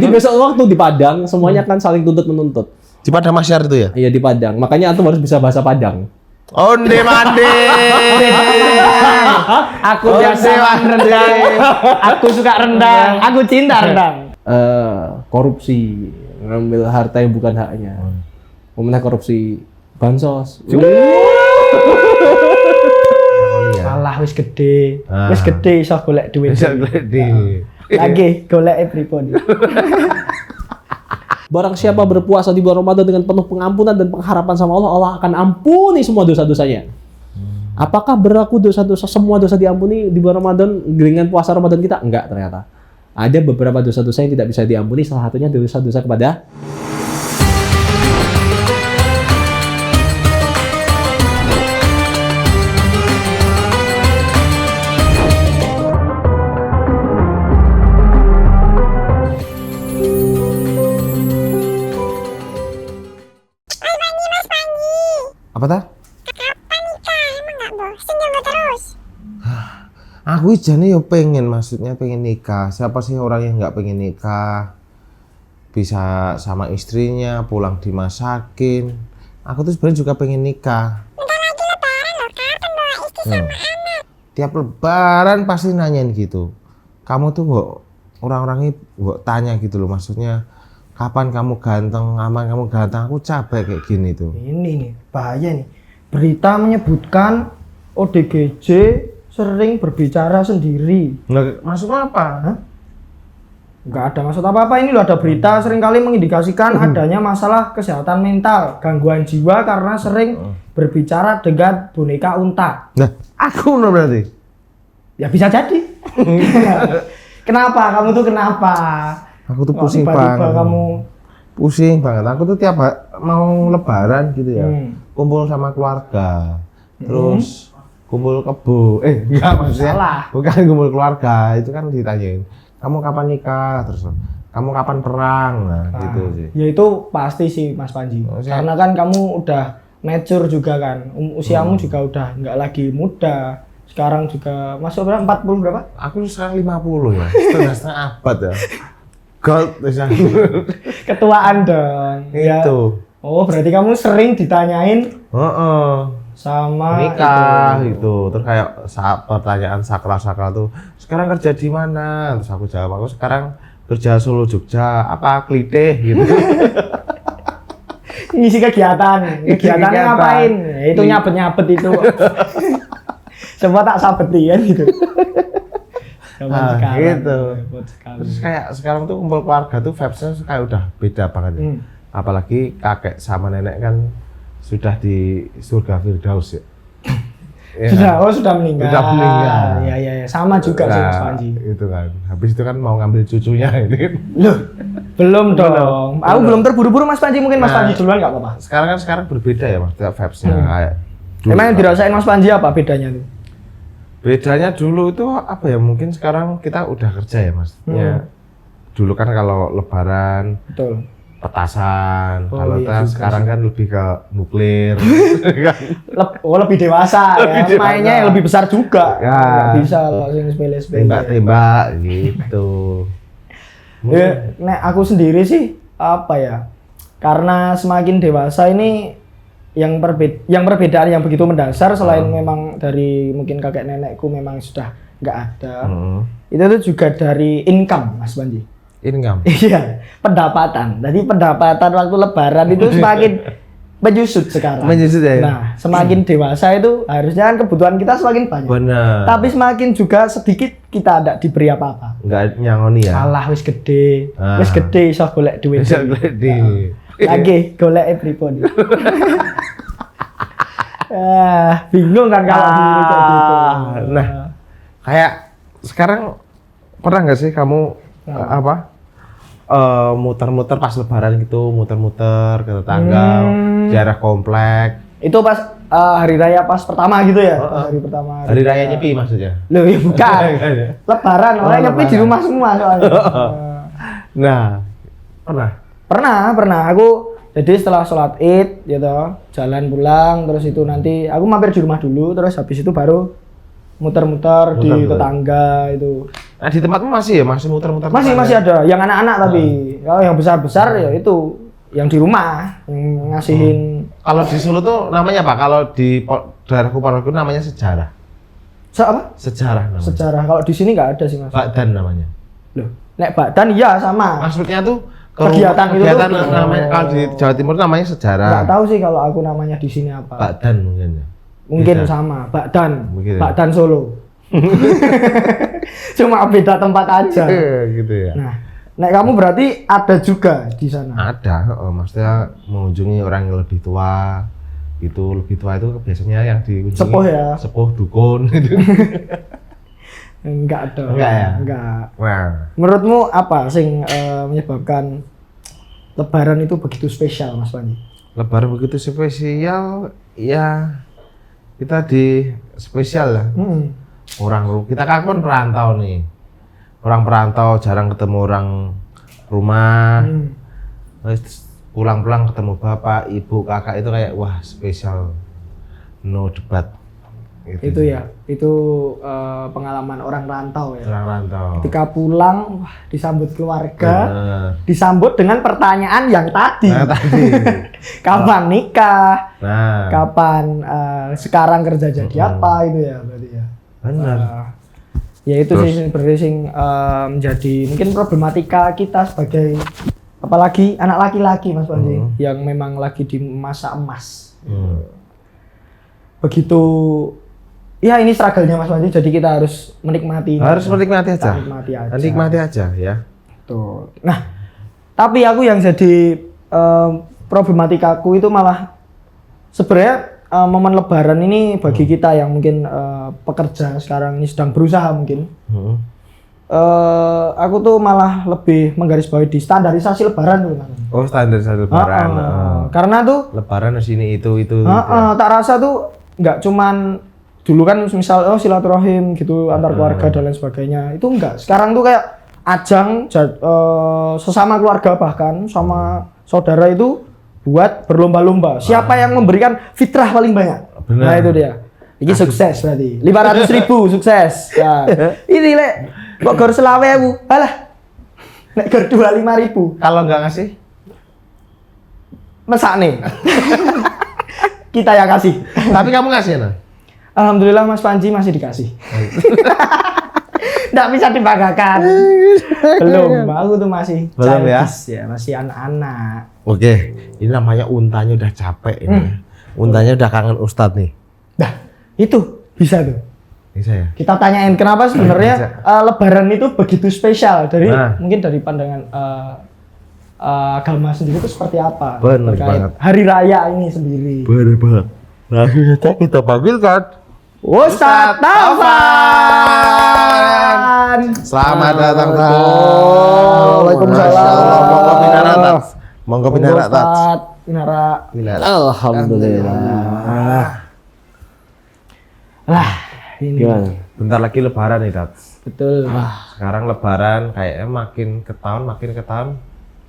Jadi besok waktu di Padang semuanya kan saling tuntut menuntut. Di Padang Masyar itu ya? Iya di Padang. Makanya antum harus bisa bahasa Padang. Onde mande. Aku biasa rendang. Aku suka rendang. Aku cinta rendang. Korupsi, ngambil harta yang bukan haknya. Kemudian korupsi bansos. Alah wis gede iso golek duit. Bisa gledi. Lagi golek pripun. Barang siapa berpuasa di bulan Ramadan dengan penuh pengampunan dan pengharapan sama Allah, Allah akan ampuni semua dosa-dosanya. Apakah berlaku semua dosa diampuni di bulan Ramadan dengan puasa Ramadan kita? Enggak ternyata. Ada beberapa dosa-dosa yang tidak bisa diampuni, salah satunya dosa-dosa kepada Apa ta? Kapan nikah? Emang nggak bosen jaga terus? Aku jane yo pengen, maksudnya pengen nikah. Siapa sih orang yang nggak pengen nikah? Bisa sama istrinya, pulang dimasakin. Aku tuh sebenarnya juga pengen nikah. Bentar lagi lebaran loh, kapan bawa istri sama anak? Tiap lebaran pasti nanyain gitu. Kamu tuh nggak, orang-orangnya nggak tanya gitu loh, maksudnya kapan kamu ganteng, aman kamu ganteng. Aku capek kayak gini tuh. Ini nih, bahaya nih. Berita menyebutkan ODGJ sering berbicara sendiri. Nggak, maksudnya apa? Hah? Nggak ada maksud apa-apa, ini loh ada berita seringkali mengindikasikan adanya masalah kesehatan mental, gangguan jiwa karena sering berbicara dengan boneka unta. Nah, aku no berarti. Ya bisa jadi. Kenapa? Kamu tuh kenapa? Aku tuh Kok pusing tiba-tiba banget. kamu Pusing banget. Aku tuh tiap mau lebaran gitu ya, kumpul sama keluarga, terus kumpul kebo. Enggak maksudnya. Salah. Bukan kumpul keluarga, itu kan ditanyain, kamu kapan nikah, terus kamu kapan perang, nah gitu sih. Ya itu pasti sih Mas Panji. Maksudnya- Karena kan kamu udah mature juga kan. Usiamu juga udah nggak lagi muda. Sekarang juga masuk berapa? 40 berapa? Aku sekarang 50 ya, setengah abad ya. Gold misalnya. Ketuaan dong. Ya. Itu. Oh, berarti kamu sering ditanyain sama nikah gitu. Terus kayak pertanyaan sakral tuh, sekarang kerja di mana? Terus aku jawab, aku sekarang kerja Solo Jogja, apa klitih gitu. ngisi kegiatan. Kegiatannya Kegiatan. ngapain? Ya, itu nyabet-nyabet itu. Semua tak sabeti kan gitu. Zaman sekarang. Gitu. Repot sekali. Terus kayak sekarang tuh kumpul keluarga tuh vibes-nya kayak udah beda banget ya. Apalagi kakek sama nenek kan sudah di surga Firdaus ya. Ya Sudah, kan? sudah meninggal. Sudah meninggal. Ya. Sama juga sih Mas Panji. Itu kan. Habis itu kan mau ngambil cucunya ini kan. Loh, belum dong. Aku belum terburu-buru Mas Panji, mungkin Mas Nah, Panji duluan nggak apa-apa. Sekarang berbeda ya maksudnya vibes-nya kayak dulu. Emang yang dirasain Mas Panji apa bedanya tuh? Bedanya dulu itu apa ya, mungkin sekarang kita udah kerja ya mas ya. Dulu kan kalau lebaran Betul. petasan, Oh, kalau iya juga sekarang kan lebih ke nuklir. Lebih dewasa ya. Lebih dewasa. Mainnya yang lebih besar juga. Ya. Nggak bisa langsung sepele-sepele. Tembak-tembak gitu. Ya, nek aku sendiri sih apa ya? Karena semakin dewasa ini yang perbedaan yang begitu mendasar selain memang dari mungkin kakek nenekku memang sudah nggak ada. Itu tuh juga dari income Mas Panji. Income. Iya, pendapatan. Jadi pendapatan waktu lebaran itu semakin menyusut sekarang. Menyusut ya? Nah, semakin dewasa itu harusnya kan kebutuhan kita semakin banyak. Benar. Tapi semakin juga sedikit kita tidak diberi apa-apa. Nggak nyangoni ya. Alah wis gede. Ah. Wis gede iso golek duit. Bisa gledi. Lagi golek pripun. Bingung kan kalau dulu kayak gitu. Nah, kayak sekarang pernah nggak sih kamu muter-muter pas lebaran gitu, muter-muter ke tetangga, daerah komplek. Itu pas hari raya pas pertama gitu ya? Pas hari pertama. Hari raya Nyepi maksudnya? Loh, ya bukan. Lebaran, orang nyepi di rumah semua soalnya. Nah, Pernah. Aku jadi setelah sholat Id gitu, jalan pulang, terus itu nanti aku mampir di rumah dulu, terus habis itu baru muter-muter di tetangga itu. Nah di tempatmu masih ya, masih muter-muter? Masih ada. Yang anak-anak tapi. Kalau yang besar-besar ya itu yang di rumah yang ngasihin. Kalau di Solo tuh namanya apa? Kalau di daerahku Ponorogo namanya sejarah. Apa? Sejarah namanya. Sejarah. Kalau di sini nggak ada sih Mas. Bakdan namanya. Loh, nek Bakdan iya sama. Maksudnya tuh Kegiatan itu tuh namanya kalau di Jawa Timur namanya sejarah. Nggak tahu sih kalau aku namanya di sini apa. Bakdan mungkin ya. Mungkin Beda. sama, Bakdan. Mungkin ya. Bakdan Solo. Cuma beda tempat aja. Gitu ya. Nah, nek kamu berarti ada juga di sana. Ada, maksudnya mengunjungi orang yang lebih tua. Itu lebih tua itu biasanya yang dikunjungi Sepuh ya? Sepuh dukun gitu. Enggak ada. Enggak ya? Enggak. Wah. Menurutmu apa sing menyebabkan Lebaran itu begitu spesial, Mas Panji? Lebaran begitu spesial, ya kita di spesial lah. Kita kan perantau nih. Orang perantau jarang ketemu orang rumah. Terus pulang-pulang ketemu bapak, ibu, kakak itu kayak wah spesial. No debat. Gitu. Itu ya, itu pengalaman orang rantau ya. Orang rantau. Ketika pulang, wah, disambut keluarga, Bener. disambut dengan pertanyaan yang tadi. Nah, tadi. Kapan nikah? Nah, Kapan sekarang kerja jadi apa itu ya berarti ya. benar. Ya itu Terus? sih berarti sing menjadi mungkin problematika kita sebagai apalagi anak laki-laki Mas Panji yang memang lagi di masa emas. Begitu ya ini struggle-nya Mas Panji, jadi kita harus menikmati. Harus menikmati aja. Nikmati aja. Nikmati aja ya. Tuh. Nah, tapi aku yang jadi problematikaku itu malah sebenarnya momen Lebaran ini bagi kita yang mungkin pekerja sekarang ini sedang berusaha mungkin. Aku tuh malah lebih menggarisbawahi di standarisasi Lebaran tuh Mas. Oh, standarisasi Lebaran. Karena tuh Lebaran di sini itu. tak rasa tuh nggak cuman dulu kan misal silaturahim gitu antar keluarga dan lain sebagainya, itu enggak. Sekarang tuh kayak ajang sesama keluarga bahkan sama saudara itu buat berlomba-lomba siapa yang memberikan fitrah paling banyak. Bener. Nah itu dia, ini sukses berarti 500.000 sukses ya. Ini lek kok gor selawe aku alah nek gor 25.000 Kalau nggak ngasih, mesak nih. Kita yang kasih. tapi kamu ngasih nah? Alhamdulillah Mas Panji masih dikasih. Nggak bisa dibanggakan. Belum, aku tuh masih Belum ya? childish ya, masih anak-anak. Oke, ini namanya untanya udah capek ini. Untanya udah kangen Ustadz nih. Nah, itu bisa tuh. Bisa ya? Kita tanyain kenapa sebenarnya Lebaran itu begitu spesial dari Nah. mungkin dari pandangan agama sendiri itu seperti apa? Bener terkait banget. hari raya ini sendiri. Bener banget. Langsung saja kita panggilkan Ustadz Taufan. Selamat datang, Tat. Waalaikumsalam. Monggo pinara, Tat. Monggo pinara, Tat. Ustadz Pinara. Pinara. Alhamdulillah. Lah, ini Gimana? Bentar lagi Lebaran nih, Tat. betul. Sekarang Lebaran kayaknya makin ke tahun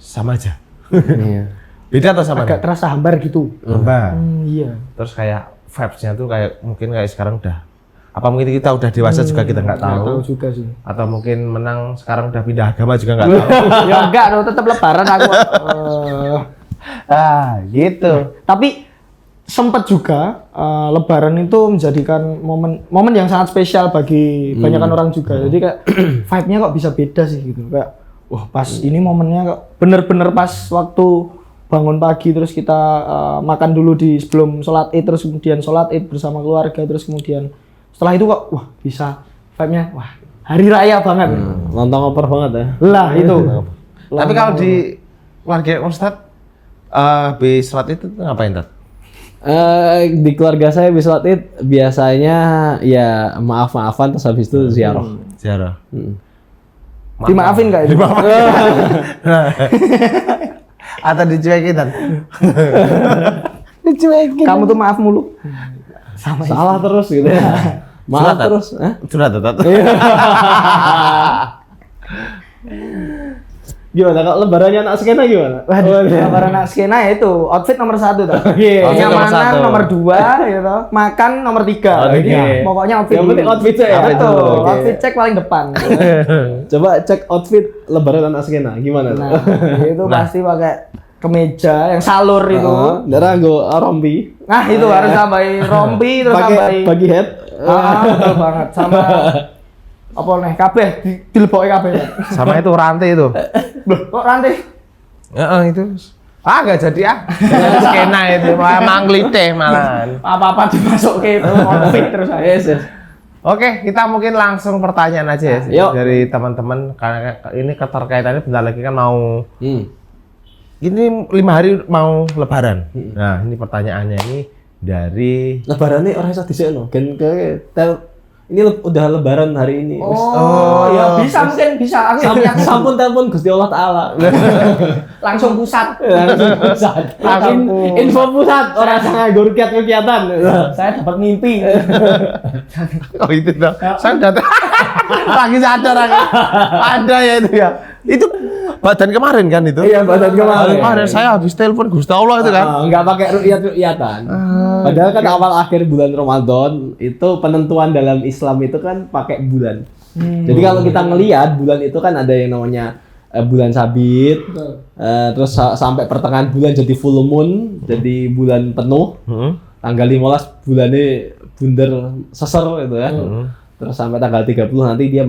sama aja. Iya. Beda atau sama? Agak terasa hambar gitu. Mbak. Iya. Terus kayak vibes-nya tuh kayak mungkin kayak sekarang udah apa mungkin kita udah dewasa juga kita nggak Nggak tahu. tahu juga sih. Atau mungkin menang sekarang udah pindah agama juga nggak tahu. Ya enggak, no, tetap Lebaran aku. Gitu. Tapi sempat juga Lebaran itu menjadikan momen yang sangat spesial bagi banyakan orang juga. Jadi kayak vibe-nya kok bisa beda sih gitu. Kayak wah pas ini momennya kok bener-bener pas waktu bangun pagi terus kita makan dulu di sebelum sholat Id, terus kemudian sholat Id bersama keluarga, terus kemudian setelah itu kok wah bisa vibe-nya wah hari raya banget. Lontong opor banget ya. Lah itu. Tapi kalau di warga Ustadz habis sholat itu ngapain, Tat? Di keluarga saya habis sholat Id biasanya ya maaf-maafan terus habis itu ziarah. Ziarah. Dimaafin nggak itu? Atau dicuekin, Tat? Kamu tuh maaf mulu. Sama Salah terus gitu ya. Maaf Surat, Tat? terus. Hah? Curhat, Tat? Gimana kalau lebarannya anak skena gimana? Waduh, lebaran anak skena ya itu outfit nomor 1 tuh. Oke. Outfit nomor Kenyamanan satu. nomor 2 gitu. Makan nomor 3. Oke. Pokoknya outfit. Yang penting dulu. outfit ya. Betul. Oke. Outfit cek paling depan. Coba cek outfit lebaran anak skena gimana? Nah, itu pasti pakai kemeja yang salur itu. Darah go rompi. Nah, itu harus tambahin rompi terus Pakai tambahin. bagi head. Betul banget sama apa nih kabeh dileboke kabeh. Sama itu rantai itu. Loh, kok rantai? Itu. Gak jadi skena itu emang gliteh malahan. Apa-apa dimasuke outfit terus aja. Yes. Oke, kita mungkin langsung pertanyaan aja ya Yuk. dari teman-teman karena ini keterkaitannya bentar lagi kan mau ini 5 hari mau lebaran. Nah, ini pertanyaannya ini dari Lebaran nih orang iso dhisikno. Gen ke ini udah lebaran hari ini. Oh, ya bisa mungkin bisa. Aku ya punya Sampun telepon Gusti Allah Taala. langsung pusat. Langsung pusat. Info pusat orang nganggur kegiatan. Saya dapat mimpi. oh itu dong. Saya udah lagi sadar aku. Ada ya itu ya. Itu badan kemarin kan itu? Iya, badan kemarin. Kemarin saya habis telepon Gusti Allah itu kan. Enggak pakai ru'yat-ru'yatan. Padahal kan awal akhir bulan Ramadan itu penentuan dalam Islam itu kan pakai bulan. Jadi kalau kita ngelihat bulan itu kan ada yang namanya bulan sabit. Terus sampai pertengahan bulan jadi full moon, jadi bulan penuh. Tanggal 15 bulannya bunder seser gitu ya. Terus sampai tanggal 30 nanti dia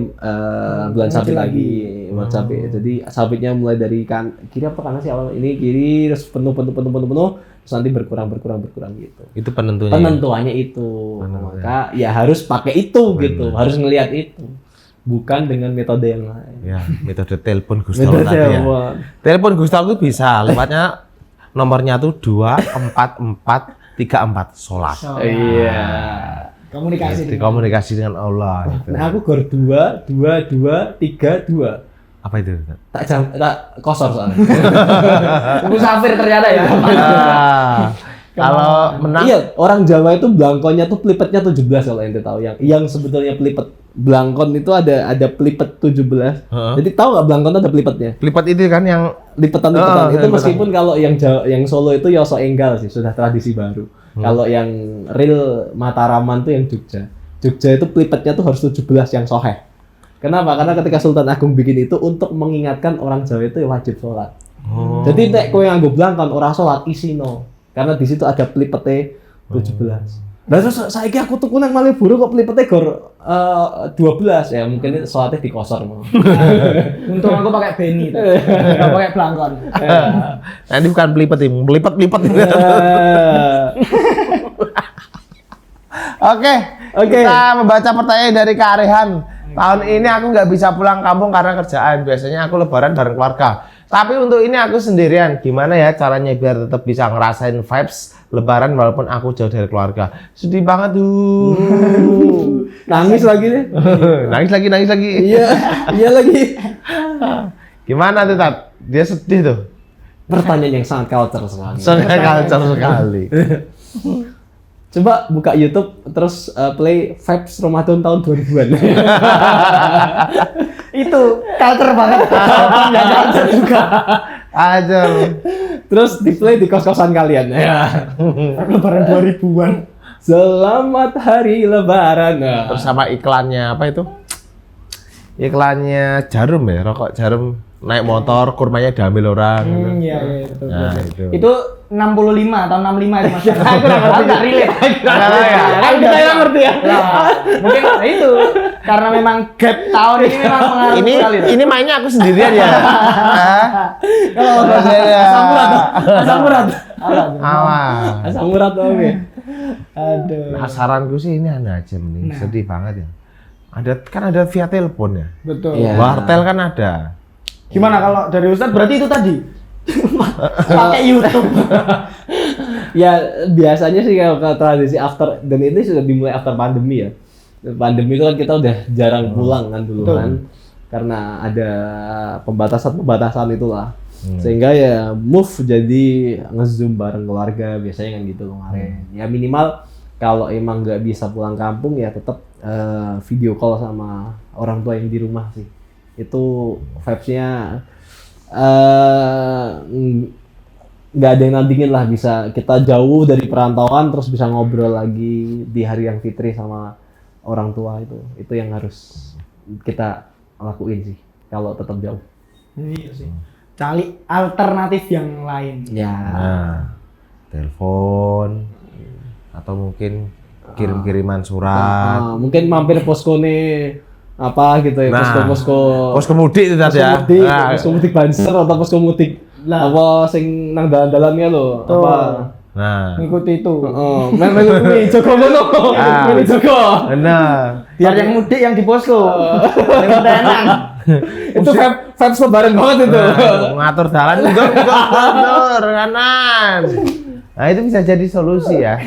bulan sabit lagi, bulan sabit. Jadi sabitnya mulai dari kiri apa kanan sih awal ini kiri terus penuh terus nanti berkurang gitu. Itu penentunya. Penentuannya itu. Maka ya harus pakai itu gitu, harus ngelihat itu. Bukan dengan metode yang lain. Ya, metode telepon Gusti Allah tadi ya. Telepon. Telepon Gusti Allah itu bisa, lewatnya nomornya tuh 24434 sholat. Iya. Komunikasi. Dengan Allah. Gitu. Nah aku gor 2, 2, 2, 3, 2. Apa itu? Tak kosor soalnya. Musafir ternyata ya. Kalau menang, Iya, orang Jawa itu blangkonnya tuh pelipetnya 17 kalau ente tahu yang sebetulnya pelipet blangkon itu ada pelipet 17. Jadi tahu nggak blangkon itu ada pelipetnya? lipat itu kan yang Lipetan itu lipetan. meskipun kalau yang Jawa, yang Solo itu Yoso Enggal sih, sudah tradisi baru. Kalau yang real Mataraman tuh yang Jogja. Jogja itu pelipetnya tuh harus 17 yang soheh. Kenapa? Karena ketika Sultan Agung bikin itu untuk mengingatkan orang Jawa itu wajib sholat. Jadi nek kowe nganggo blangkon ora sholat isino. Karena di situ ada pelipetnya 17. Nah terus saiki aku tuku nang Malioboro kok pelipetnya gor 12 ya mungkin sholatnya dikosor mau. Untung aku pakai beni, nggak pakai belangkon. nanti bukan pelipet ini, melipat. Oke. Kita membaca pertanyaan dari Kak Rehan. Tahun ini aku nggak bisa pulang kampung karena kerjaan. Biasanya aku lebaran bareng keluarga. Tapi untuk ini aku sendirian. Gimana ya caranya biar tetap bisa ngerasain vibes lebaran walaupun aku jauh dari keluarga? Sedih banget tuh. Nangis lagi nih. nangis lagi. Iya lagi. Gimana tuh Tat? Dia sedih tuh. Pertanyaan yang sangat culture sekali. Sangat kalcar sekali. Coba buka YouTube terus play vibes Ramadan tahun 2000-an. Itu culture banget. Ya culture juga. Aja. Terus di play di kos-kosan kalian. Ya. Lebaran 2000-an. Selamat hari lebaran. Nah. Terus sama iklannya apa itu? Iklannya jarum ya, rokok jarum naik motor, kurmanya diambil orang. Iya, betul. Nah, itu. Itu 65 tahun 65 itu Mas. Aku enggak relate. Kita yang ngerti ya. Nah, mungkin itu karena memang gap tahun ini memang pengaruh sekali. Ini mainnya aku sendirian ya. Asam urat. Awas. Asam urat oke. Aduh. Nah, saranku sih ini aneh aja nih, sedih banget ya. Ada via telepon ya. Betul. Iya. Wartel kan ada. Gimana kalau dari Ustadz berarti itu tadi pakai YouTube. Ya biasanya sih kalau tradisi after dan ini sudah dimulai after pandemi ya. Pandemi itu kan kita udah jarang pulang kan dulu kan. Karena ada pembatasan itulah. Sehingga ya move jadi nge-zoom bareng keluarga biasanya kan gitu kemarin. Ya minimal kalau emang nggak bisa pulang kampung ya tetap video call sama orang tua yang di rumah sih. Itu vibes-nya nggak ada yang nandingin lah bisa kita jauh dari perantauan terus bisa ngobrol lagi di hari yang fitri sama orang tua itu yang harus kita lakuin sih kalau tetap jauh. Iya sih. Cari alternatif yang lain. Ya. Nah, telepon atau mungkin kirim-kiriman surat. Mungkin mampir posko nih apa gitu ya, Nah, posko Posko mudik itu tadi ya. posko mudik Banser atau posko mudik Lah. apa sing nang dalan-dalannya lo Tuh. apa Nah, Ngikuti itu. memang ini Joko Mono Ah. ini Joko benar. Biar yang mudik yang di posko. Yang tenang. itu vibes lebaran banget itu. Ngatur jalan enggak kanan. Nah, itu bisa jadi solusi ya.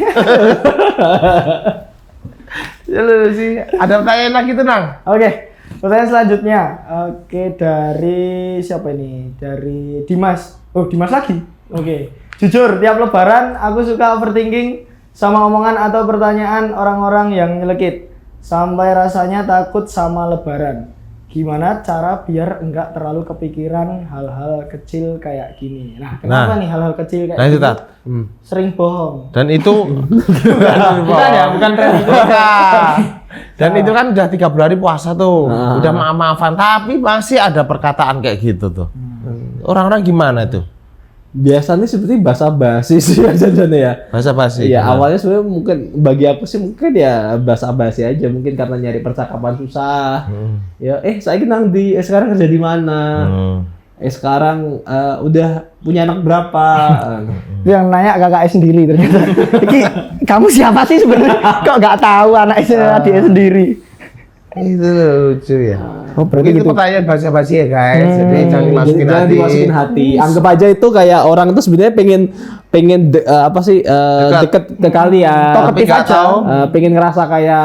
Solusi. Ada pertanyaan lagi tuh, Nang? Oke, pertanyaan selanjutnya. Oke, dari siapa ini? Dari Dimas. Oh, Dimas lagi. Oke. Jujur, tiap lebaran aku suka overthinking sama omongan atau pertanyaan orang-orang yang nyelekit. Sampai rasanya takut sama lebaran. Gimana cara biar enggak terlalu kepikiran hal-hal kecil kayak gini? Nah, kenapa nih hal-hal kecil kayak Nah, itu gini? Tat. Sering bohong. Dan itu Bukan ya, bukan tren. Bukan. Dan itu kan udah 3 hari puasa tuh. Udah maaf-maafan tapi masih ada perkataan kayak gitu tuh. Orang-orang gimana tuh? Biasanya seperti basa-basi sih aja ya. Basa-basi. Iya, awalnya sebenarnya mungkin bagi aku sih mungkin ya basa-basi aja, mungkin karena nyari percakapan susah. Ya, saya nang di sekarang kerja di mana? Sekarang udah punya anak berapa? Itu yang nanya kakaknya sendiri ternyata. Iki, kamu siapa sih sebenarnya? Kok nggak tahu anaknya adiknya sendiri? Itu lucu ya. Oh, berarti Itu gitu. pertanyaan basa-basi ya guys. Jadi jangan dimasukin Jangan hati. dimasukin hati. Anggap aja itu kayak orang itu sebenarnya pengen deket ke kalian. Talkative nggak aja. tahu. Pengen ngerasa kayak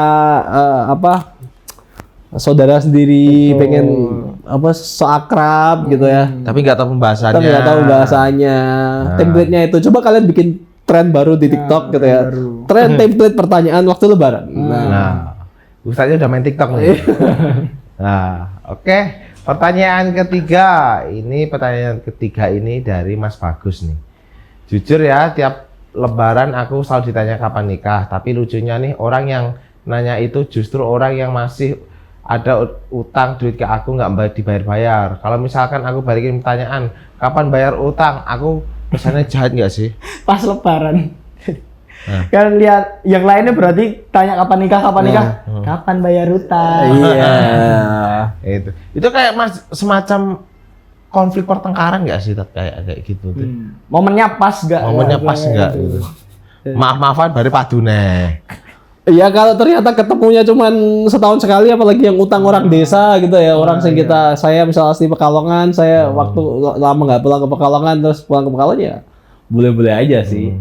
saudara sendiri, pengen so akrab gitu ya. Tapi nggak tahu pembahasannya. Tapi nggak tahu bahasanya, template-nya itu. Coba kalian bikin tren baru di TikTok gitu ya. Tren template pertanyaan waktu lebaran. Nah, Ustaznya udah main TikTok nih. Nah, oke. Pertanyaan ketiga. Pertanyaan ketiga ini dari Mas Bagus nih. Jujur ya, tiap lebaran aku selalu ditanya kapan nikah. Tapi lucunya nih, orang yang nanya itu justru orang yang masih ada utang duit ke aku nggak dibayar-bayar. Kalau misalkan aku balikin pertanyaan, kapan bayar utang? Aku kesannya jahat nggak sih? Pas lebaran. Kan lihat yang lainnya berarti tanya kapan nikah, kapan bayar utang. Iya. Itu kayak semacam konflik pertengkaran nggak sih, Tat? Kayak gitu tuh. Momennya pas gak? Momennya pas nggak gitu. Maaf-maafan baru padune. Iya, kalau ternyata ketemunya cuman setahun sekali, apalagi yang utang orang desa gitu ya, orang yang saya misalnya asli Pekalongan, saya waktu lama nggak pulang ke Pekalongan terus pulang ke Pekalongan ya boleh-boleh aja sih.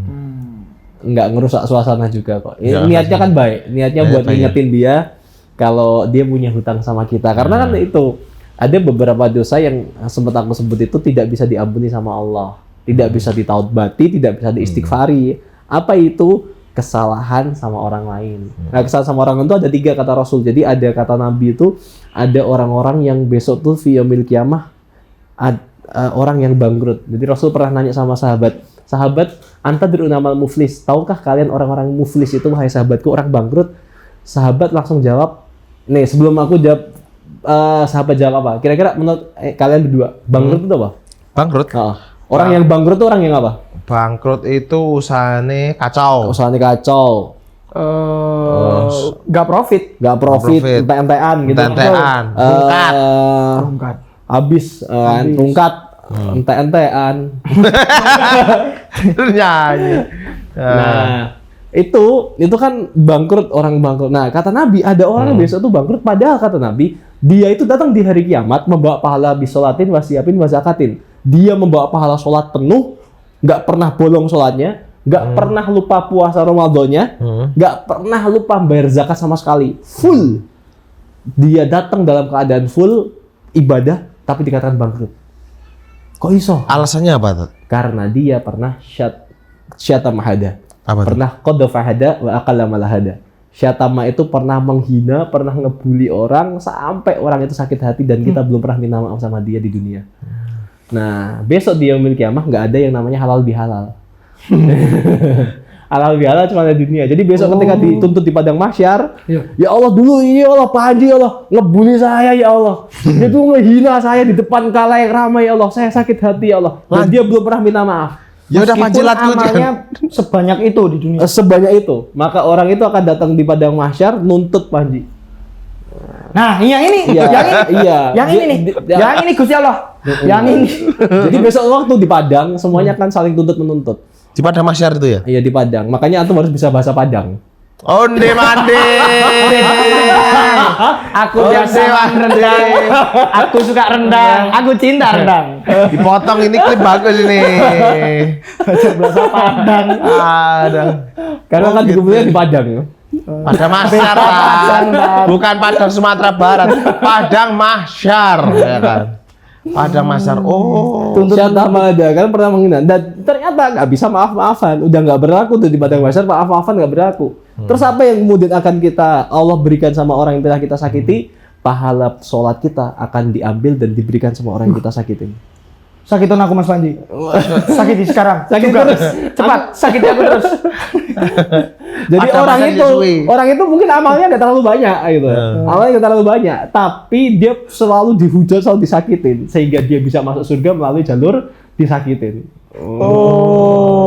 Nggak ngerusak suasana juga kok. Niatnya kan baik, niatnya buat ngingetin dia kalau dia punya hutang sama kita. Karena kan itu ada beberapa dosa yang sempat aku sebut itu tidak bisa diampuni sama Allah, tidak bisa ditaubati, tidak bisa diistighfari. Apa itu? Kesalahan sama orang lain. Nah, kesalahan sama orang lain itu ada 3 kata Rasul. Jadi ada kata Nabi itu ada orang-orang yang besok tuh fi yaumil qiyamah orang yang bangkrut. Jadi Rasul pernah nanya sama sahabat, anta dirunamal muflis. Tahukah kalian orang-orang muflis itu, wahai sahabatku, orang bangkrut? Sahabat langsung jawab, nih sebelum aku jawab, sahabat jawab apa? Kira-kira menurut kalian berdua, bangkrut itu apa? Bangkrut? Orang yang bangkrut itu orang yang apa? Bangkrut itu usahanya kacau. Usahanya kacau. Gak profit. Nggak profit, ente-entean gitu. Ente-entean, Rungkat. Habis, rungkat, ente-entean. Nyanyi. Nah, itu kan bangkrut, orang bangkrut. Nah, kata Nabi, ada orang yang besok tuh bangkrut, padahal kata Nabi, dia itu datang di hari kiamat membawa pahala bisolatin, wasiapin, wazakatin. Dia membawa pahala sholat penuh, nggak pernah bolong sholatnya, nggak pernah lupa puasa Ramadannya, nggak pernah lupa bayar zakat sama sekali, full. Dia datang dalam keadaan full ibadah, tapi dikatakan bangkrut. Kok iso? Alasannya apa, Tat? Karena dia pernah syatama hada. Apa tuh? Pernah qadhafa hada wa aqalla malahada. Syatama itu pernah menghina, pernah ngebully orang sampai orang itu sakit hati dan kita belum pernah minta maaf sama dia di dunia. Nah, besok di yaumil kiamah nggak ada yang namanya halal bihalal. Halal bihalal cuma ada di dunia. Jadi besok ketika dituntut di padang mahsyar, ya Allah dulu ini ya Allah Pak Haji ya Allah ngebully saya ya Allah. Dia tuh ngehina saya di depan kalayak ramai ya Allah. Saya sakit hati ya Allah. Dan dia belum pernah minta maaf. Ya udah Meskipun pajilat lu amalnya sebanyak itu di dunia. Sebanyak itu, maka orang itu akan datang di padang mahsyar nuntut Pak Haji. Nah, yang ini, Iya, yang ini, iya. yang ini nih, yang ini Gusti Allah, yang ini. Jadi besok waktu di Padang semuanya akan saling tuntut menuntut. Di padang mahsyar itu ya? Iya di Padang. Makanya antum harus bisa bahasa Padang. Onde mande. Aku biasa rendang, aku suka rendang, aku cinta rendang. Dipotong ini klip bagus ini. Bahasa Padang. Ada. Karena kan dikumpulnya di Padang. Padang mahsyar, Pak. Bukan Padang Sumatera Barat. Padang mahsyar, ya kan? Padang mahsyar. Oh. Syatah Mada kan pernah menghina dan ternyata nggak bisa maaf-maafan. Udah nggak berlaku tuh di Padang mahsyar, maaf-maafan nggak berlaku. Terus apa yang kemudian akan kita Allah berikan sama orang yang telah kita sakiti? Pahala sholat kita akan diambil dan diberikan sama orang yang kita sakitin. Sakitin aku Mas Panji. Sakiti sekarang. Sakit Juga. terus. Cepat, sakiti aku terus. Jadi Ada orang makan itu, sesuai. orang itu mungkin amalnya nggak terlalu banyak gitu. Amalnya nggak terlalu banyak, tapi dia selalu dihujat, selalu disakitin, sehingga dia bisa masuk surga melalui jalur disakitin. Oh,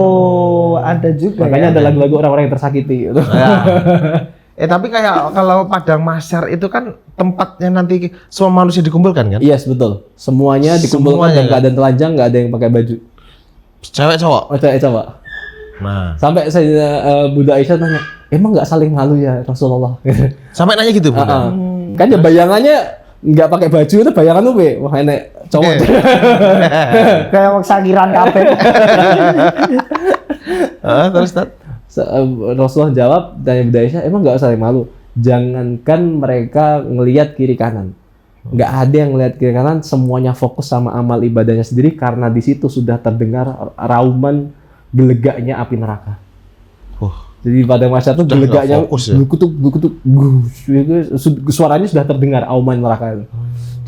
ada juga. Makanya ya. ada lagu-lagu orang-orang yang tersakiti. Gitu. Ya. Tapi kayak kalau padang mahsyar itu kan tempatnya nanti semua manusia dikumpulkan kan? Yes, betul. Semuanya dikumpulkan Semuanya, dan nggak ada yang telanjang, nggak ada yang pakai baju. Cewek cowok. Oh, coba. Nah. Sampai saya Bunda Aisyah tanya, emang nggak saling malu ya Rasulullah? Sampai nanya gitu, Bu. Kan ya bayangannya nggak pakai baju itu bayangan lu be, wah enek cowok. Kayak sakiran kabeh. Terus Tat? Rasulullah jawab tanya Bunda Aisyah, emang nggak saling malu? Jangankan mereka ngelihat kiri kanan, nggak ada yang ngelihat kiri kanan, semuanya fokus sama amal ibadahnya sendiri karena di situ sudah terdengar rauman gelegaknya api neraka. Jadi pada masa itu gelegaknya fokus ya? blukutuk, suaranya sudah terdengar auman neraka itu.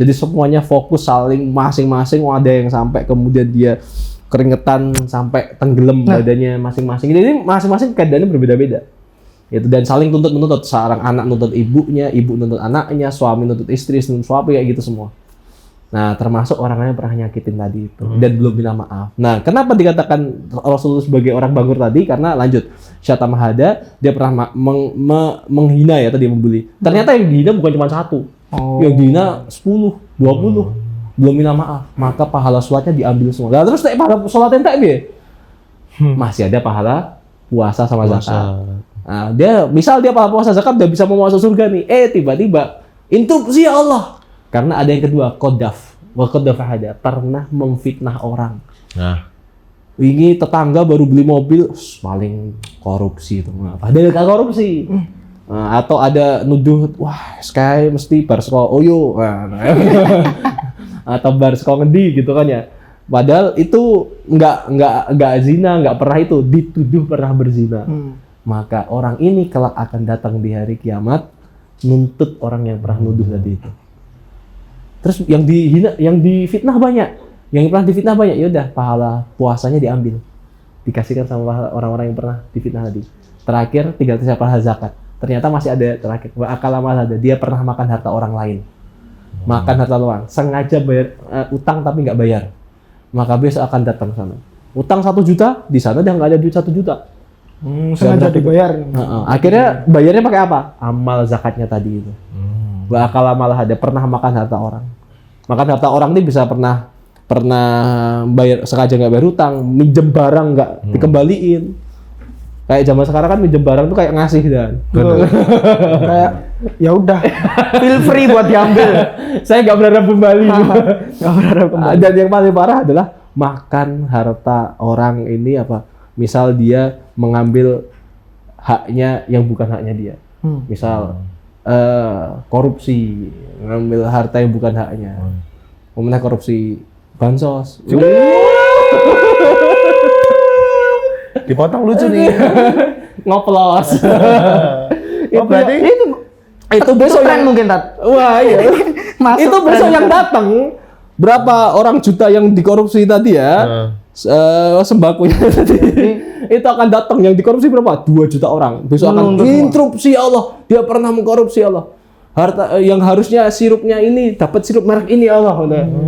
Jadi semuanya fokus saling masing-masing, ada yang sampai kemudian dia keringetan sampai tenggelam badannya masing-masing. Jadi masing-masing keadaannya berbeda-beda. Itu dan saling tuntut menuntut, seorang anak nuntut ibunya, ibu nuntut anaknya, suami nuntut istri, nuntut suami kayak gitu semua. Nah, termasuk orang yang pernah nyakitin tadi itu dan belum bilang maaf. Nah, kenapa dikatakan Rasulullah sebagai orang banggur tadi? Karena lanjut, Syata Mahada dia pernah menghina ya tadi membuli. Ternyata yang dihina bukan cuma satu, yang dihina 10, 20, belum minta maaf. Maka pahala sholatnya diambil semua. Nah, terus pahala sholat entek piye? Masih ada pahala puasa sama zakat. Nah, misal dia pahala puasa zakat udah bisa mau masuk surga nih. Tiba-tiba interupsi ya Allah. Karena ada yang kedua, qadaf. Wa qadaf ada pernah memfitnah orang. Nah. Ini tetangga baru beli mobil, paling korupsi itu. Padahal gak korupsi. Atau ada nuduh, wah, Sky mesti bar sekolah Oyo. Atau bar sekolah ngendi gitu kan ya. Padahal itu nggak zina, nggak pernah itu, dituduh pernah berzina. Maka orang ini kelak akan datang di hari kiamat nuntut orang yang pernah nuduh tadi itu. Terus yang dihina, yang difitnah banyak, yang pernah difitnah banyak, ya udah pahala puasanya diambil, dikasihkan sama orang-orang yang pernah difitnah tadi. Terakhir tinggal sisa pahala zakat. Ternyata masih ada terakhir. Wa akala ada dia pernah makan harta orang lain, makan harta orang, sengaja bayar utang tapi nggak bayar, maka besok akan datang sana. Utang 1 juta, di sana dia nggak ada duit 1 juta. Sengaja dibayar. Akhirnya bayarnya pakai apa? Amal zakatnya tadi itu. Bakal malah ada pernah makan harta orang. Makan harta orang ini bisa pernah bayar sengaja nggak bayar utang, minjem barang nggak dikembaliin. Kayak zaman sekarang kan minjem barang tuh kayak ngasih dan. Kayak ya udah, feel free buat diambil. Saya nggak berharap kembali. Nggak berharap kembali. Dan yang paling parah adalah makan harta orang ini apa? Misal dia mengambil haknya yang bukan haknya dia. Misal korupsi, ngambil harta yang bukan haknya. Kemudian korupsi bansos. Dipotong lucu nih. Ngoplos. Berarti itu besok tren yang mungkin Tat. wah iya. Masuk Itu besok tren. yang datang berapa orang juta yang dikorupsi tadi ya, sembakonya tadi, itu akan datang yang dikorupsi berapa? 2 juta orang. Besok akan interupsi Allah, dia pernah mengkorupsi Allah. Harta yang harusnya sirupnya ini dapat sirup merek ini ya Allah.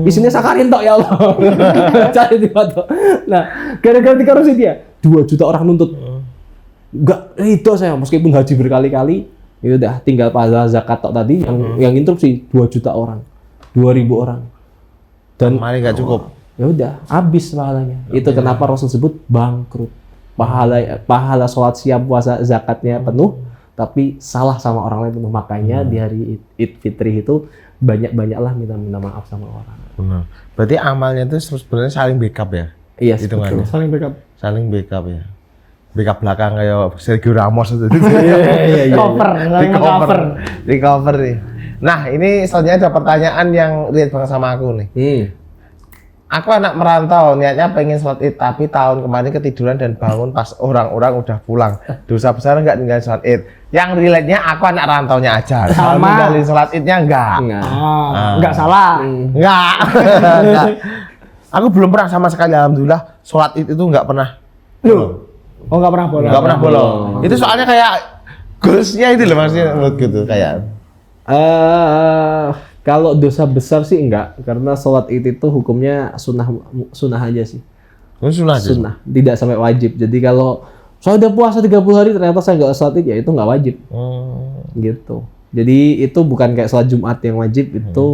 Isinya sakarin tok ya Allah. Cari di foto. Nah, gara-gara dikorupsi dia 2 juta orang nuntut. Enggak, itu saya meskipun haji berkali-kali, itu udah tinggal pada zakat tok tadi yang interupsi 2 juta orang. 2.000 orang. Dan Mari nggak cukup. Ya udah, habis pahalanya. Itu kenapa Rasul sebut bangkrut. Pahala sholat siam puasa zakatnya penuh, tapi salah sama orang lain penuh. Makanya di hari Idul Fitri itu banyak-banyaklah minta maaf sama orang. Benar. Berarti amalnya itu sebenarnya saling backup ya? Iya, Hitungannya. Saling backup. Saling backup ya. Backup belakang kayak Sergio Ramos itu. Cover, saling cover. Di cover nih. Nah, ini selanjutnya ada pertanyaan yang relate banget sama aku nih. Aku anak merantau, niatnya pengen sholat Id, tapi tahun kemarin ketiduran dan bangun pas orang-orang udah pulang. Dosa besar nggak ninggalin sholat Id. Yang relate-nya aku anak rantaunya aja. Kalau Sama. ninggalin sholat Id-nya enggak. Enggak salah. Enggak. Enggak. Aku belum pernah sama sekali, alhamdulillah. Sholat Id itu enggak pernah. Loh. Oh, enggak pernah bolong. Enggak pernah bolong. Itu soalnya kayak goals-nya itu loh maksudnya menurut gitu kayak. Kalau dosa besar sih enggak, karena sholat Id itu hukumnya sunnah aja sih. Sunnah aja. Sunnah, tidak sampai wajib. Jadi kalau saya udah puasa 30 hari ternyata saya nggak sholat Id, ya itu nggak wajib. Gitu. Jadi itu bukan kayak sholat Jumat yang wajib, itu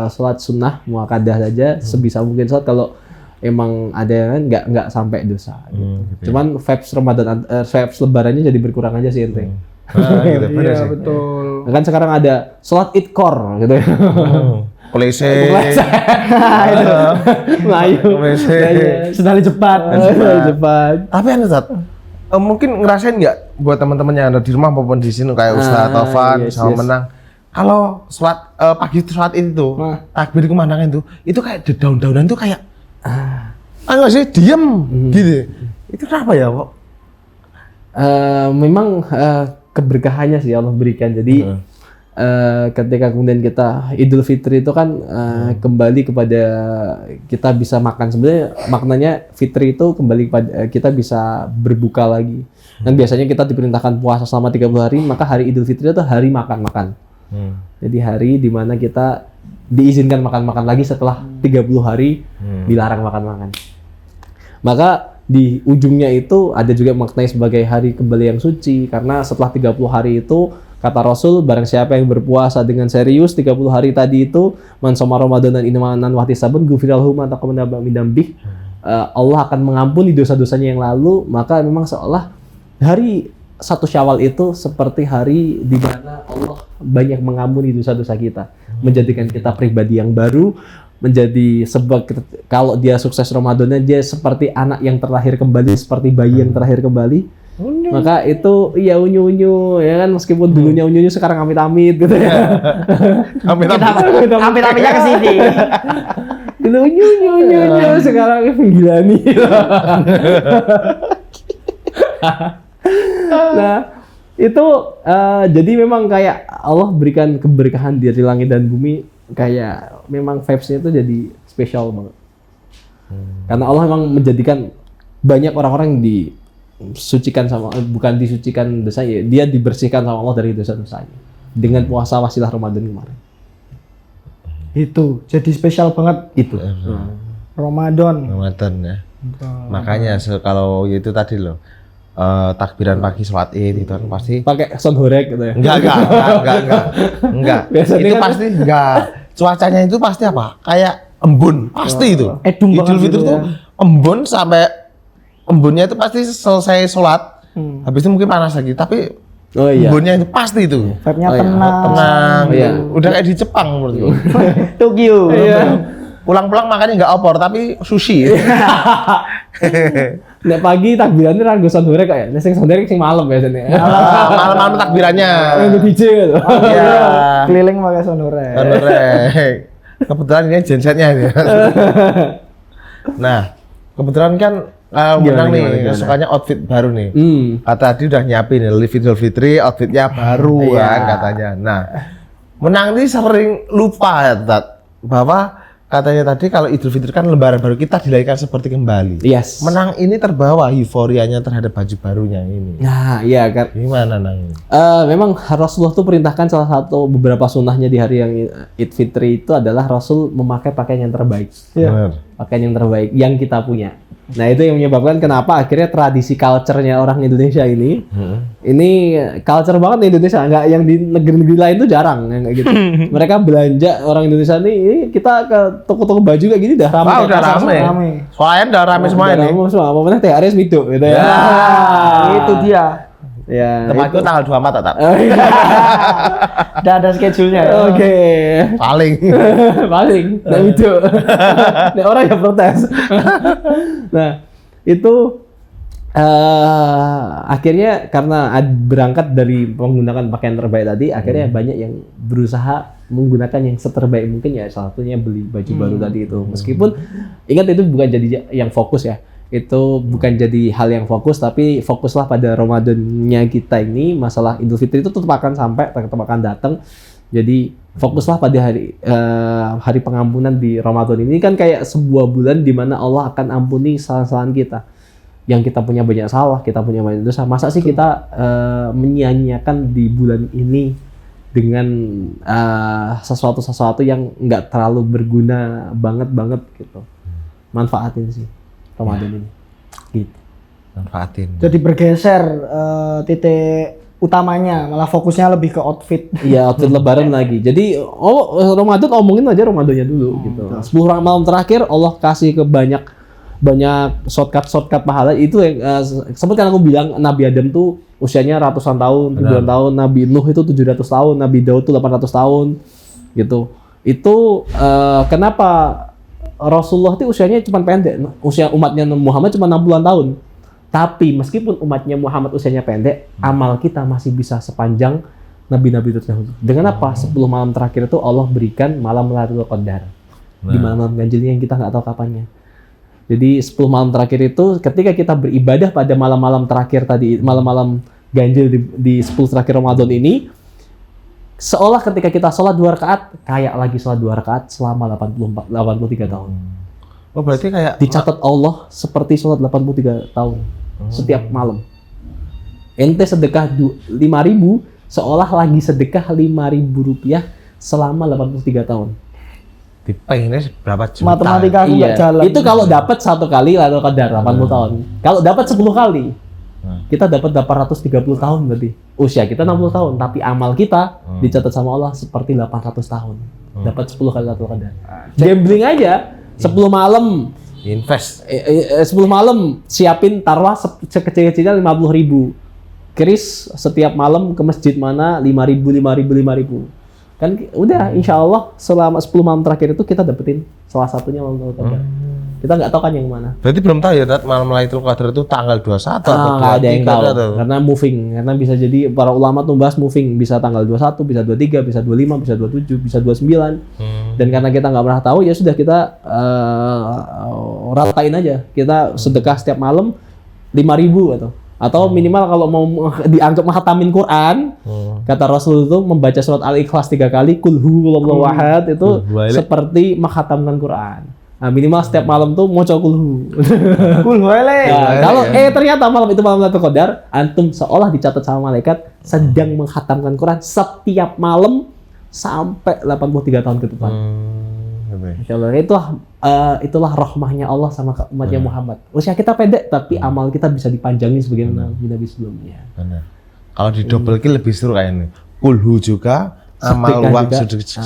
sholat sunnah muakkadah saja, sebisa mungkin sholat. Kalau emang ada yang nggak sampai dosa. Gitu. Cuman vibes Ramadan, vibes Lebarannya jadi berkurang aja sih ente. Gitu, bener Iya, sih. betul. Kan sekarang ada sholat Id Kor gitu ya. Polisi. Melayu. Polisi. Sedali cepat. Cepat. Tapi anu Tat, mungkin ngerasain nggak buat teman-teman yang ada di rumah maupun di sini kayak Ustaz Taufan yes, sama yes. Menang. Kalau sholat pagi sholat itu, takbir kemandangan itu kayak daun-daunan itu kayak nggak sih diem gitu. Itu kenapa ya, Pak? Memang keberkahannya sih Allah berikan. Jadi ketika kemudian kita Idul Fitri itu kan kembali kepada kita bisa makan. Sebenarnya maknanya Fitri itu kembali kepada kita bisa berbuka lagi. Dan biasanya kita diperintahkan puasa selama 30 hari, maka hari Idul Fitri itu hari makan-makan. Jadi hari di mana kita diizinkan makan-makan lagi setelah 30 hari dilarang makan-makan. Maka di ujungnya itu ada juga maknanya sebagai hari kembali yang suci, karena setelah 30 hari itu kata Rasul, barang siapa yang berpuasa dengan serius 30 hari tadi itu, man shoma ramadanan imanan wa ihtisaban ghufira lahu ma taqaddama min dzambihi, Allah akan mengampuni dosa-dosanya yang lalu. Maka memang seolah hari 1 Syawal itu seperti hari di mana Allah banyak mengampuni dosa-dosa kita, menjadikan kita pribadi yang baru, menjadi sebab kalau dia sukses Ramadannya dia seperti anak yang terlahir kembali, seperti bayi yang terlahir kembali. Maka itu iya unyu-unyu ya kan, meskipun dulunya unyu-unyu sekarang amit-amit gitu ya. Amit-amitnya ke sini. Dulu unyu-unyu sekarang gila nih. Nah, itu jadi memang kayak Allah berikan keberkahan dari langit dan bumi, kayak memang vibes-nya itu jadi spesial banget. Karena Allah memang menjadikan banyak orang-orang yang disucikan sama, bukan disucikan dosa ya, dia dibersihkan sama Allah dari dosa-dosanya dengan puasa wasilah Ramadan kemarin. Itu jadi spesial banget Itu. Ramadan. Ramadan ya. Makanya kalau itu tadi loh. Takbiran pagi sholat Id itu kan pasti Pakai sound horeg gitu ya. enggak. Biasanya Itu kan- pasti enggak. Cuacanya itu pasti apa? Kayak embun, pasti itu. Edung Idul banget Fitri gitu tuh ya. embun sampai embunnya itu pasti selesai sholat. Habis itu mungkin panas lagi, tapi Oh iya. embunnya itu pasti itu. Vibe-nya Oh, iya. tenang. Tenang. Iya. Udah kayak di Jepang menurutku. Tokyo. Pulang-pulang makannya nggak opor tapi sushi. Nek pagi takbirannya ragu sound horeg kayak, nek sing sound horeg sing malam biasanya. Malam-malam takbirannya. Yang DJ gitu. Iya. Keliling pakai sonore. Benerek. Kebetulan ini gensetnya ini. Nah, kebetulan kan Menang nih, gimana? sukanya outfit baru nih. Kata tadi udah nyiapin nih, Idul Fitri outfitnya baru kan katanya. Nah, Menang ini sering lupa ya, Tat, bahwa katanya tadi kalau Idul Fitri kan lembaran baru kita dilahirkan seperti kembali. Yes. Menang ini terbawa euforianya terhadap baju barunya ini. Nah, iya kan. Gimana Nang ini? Memang Rasulullah tuh perintahkan salah satu beberapa sunnahnya di hari yang Idul Fitri itu adalah Rasul memakai pakaian yang terbaik. Benar. Pakaian yang terbaik yang kita punya. Nah, itu yang menyebabkan kenapa akhirnya tradisi culture-nya orang Indonesia ini culture banget di Indonesia, nggak yang di negeri-negeri lain tuh jarang yang kayak gitu. Mereka belanja orang Indonesia ini kita ke toko-toko baju kayak gini udah ramai. Wah, udah rame. Soalnya udah rame semua ini. Rame semua. Apa THR itu gitu ya. Itu dia. Ya. Tempatku tanggal 24 tetap. Oh, iya. Udah ada schedule-nya. Oke. Paling. Paling. Nah itu. Nah, orang yang protes. Nah, itu akhirnya karena berangkat dari menggunakan pakaian terbaik tadi, akhirnya banyak yang berusaha menggunakan yang seterbaik mungkin ya. Salah satunya beli baju baru tadi itu. Meskipun ingat itu bukan jadi yang fokus ya. Itu bukan jadi hal yang fokus, tapi fokuslah pada Ramadannya kita ini. Masalah Idul Fitri itu tetap akan sampai, tetap akan datang. Jadi fokuslah pada hari pengampunan di Ramadan ini. Kan kayak sebuah bulan di mana Allah akan ampuni kesalahan kita. Yang kita punya banyak salah, kita punya banyak dosa. Masa sih kita menyia-nyiakan di bulan ini dengan sesuatu yang nggak terlalu berguna banget gitu. Manfaatin sih Ramadan ini. Gitu. Manfaatin. Jadi bergeser titik utamanya, malah fokusnya lebih ke outfit. Iya, outfit lebaran lagi. Jadi Ramadan omongin aja Ramadannya dulu gitu. 10 malam terakhir Allah kasih ke banyak shortcut pahala. Itu yang sempat kan aku bilang Nabi Adam tuh usianya ratusan tahun, ribuan tahun, Nabi Nuh itu 700 tahun, Nabi Daud tuh 800 tahun gitu. Itu kenapa Rasulullah itu usianya cuma pendek. Usia umatnya Muhammad cuma 60-an tahun. Tapi meskipun umatnya Muhammad usianya pendek, amal kita masih bisa sepanjang nabi-nabi terdahulu. Dengan apa? 10 malam terakhir itu Allah berikan malam Lailatul Qadar. Di malam ganjilnya yang kita nggak tahu kapannya. Jadi 10 malam terakhir itu ketika kita beribadah pada malam-malam terakhir tadi, malam-malam ganjil di 10 terakhir Ramadan ini, seolah ketika kita sholat 2 rakaat, kayak lagi sholat 2 rakaat selama 83 tahun. Oh berarti kayak Dicatat Allah seperti sholat 83 tahun setiap malam. Ente sedekah 5.000, seolah lagi sedekah 5.000 rupiah selama 83 tahun. dipengennya berapa juta? Matematika aku nggak jalan. Itu kalau dapat 1 kali Lailatul Qadar 80 tahun. Kalau dapat 10 kali, kita dapat 830 tahun berarti. Usia kita 60 tahun, tapi amal kita dicatat sama Allah seperti 800 tahun. Dapat 10 kali Lailatul Qadar. Gambling aja 10 malam. Invest. 10 malam siapin taruhlah sekecil-kecilnya 50.000. Keris setiap malam ke masjid mana 5.000. Kan udah insya Allah selama 10 malam terakhir itu kita dapetin salah satunya malam Lailatul Qadar. Kita nggak tahu kan yang mana. Berarti belum tahu ya malam Lailatul Qadar itu tanggal 21 atau Nggak ada yang 23 tahu. atau? Karena moving, karena bisa jadi para ulama tuh bahas moving, bisa tanggal 21, bisa 23, bisa 25, bisa 27, bisa 29. Dan karena kita nggak pernah tahu, ya sudah kita ratain aja. Kita sedekah setiap malam 5.000 atau minimal kalau mau dianggap menghatamin Quran, kata Rasul itu membaca surat Al-Ikhlas 3 kali, Qul huwallahu ahad, itu seperti menghatamkan Quran. Nah, minimal setiap malam tuh mau kulhu. Kulhu Kalau ternyata malam itu malam Lailatul Qadar, antum seolah dicatat sama malaikat sedang menghatamkan Quran setiap malam sampai 83 tahun ke depan. Insyaallah itulah rahmahnya Allah sama umatnya Muhammad. Usia kita pendek tapi amal kita bisa dipanjangin sebagaimana nabi sebelumnya. Benar. Kalau di double kill lebih seru kayaknya. Kulhu juga, amal Sedekah uang juga.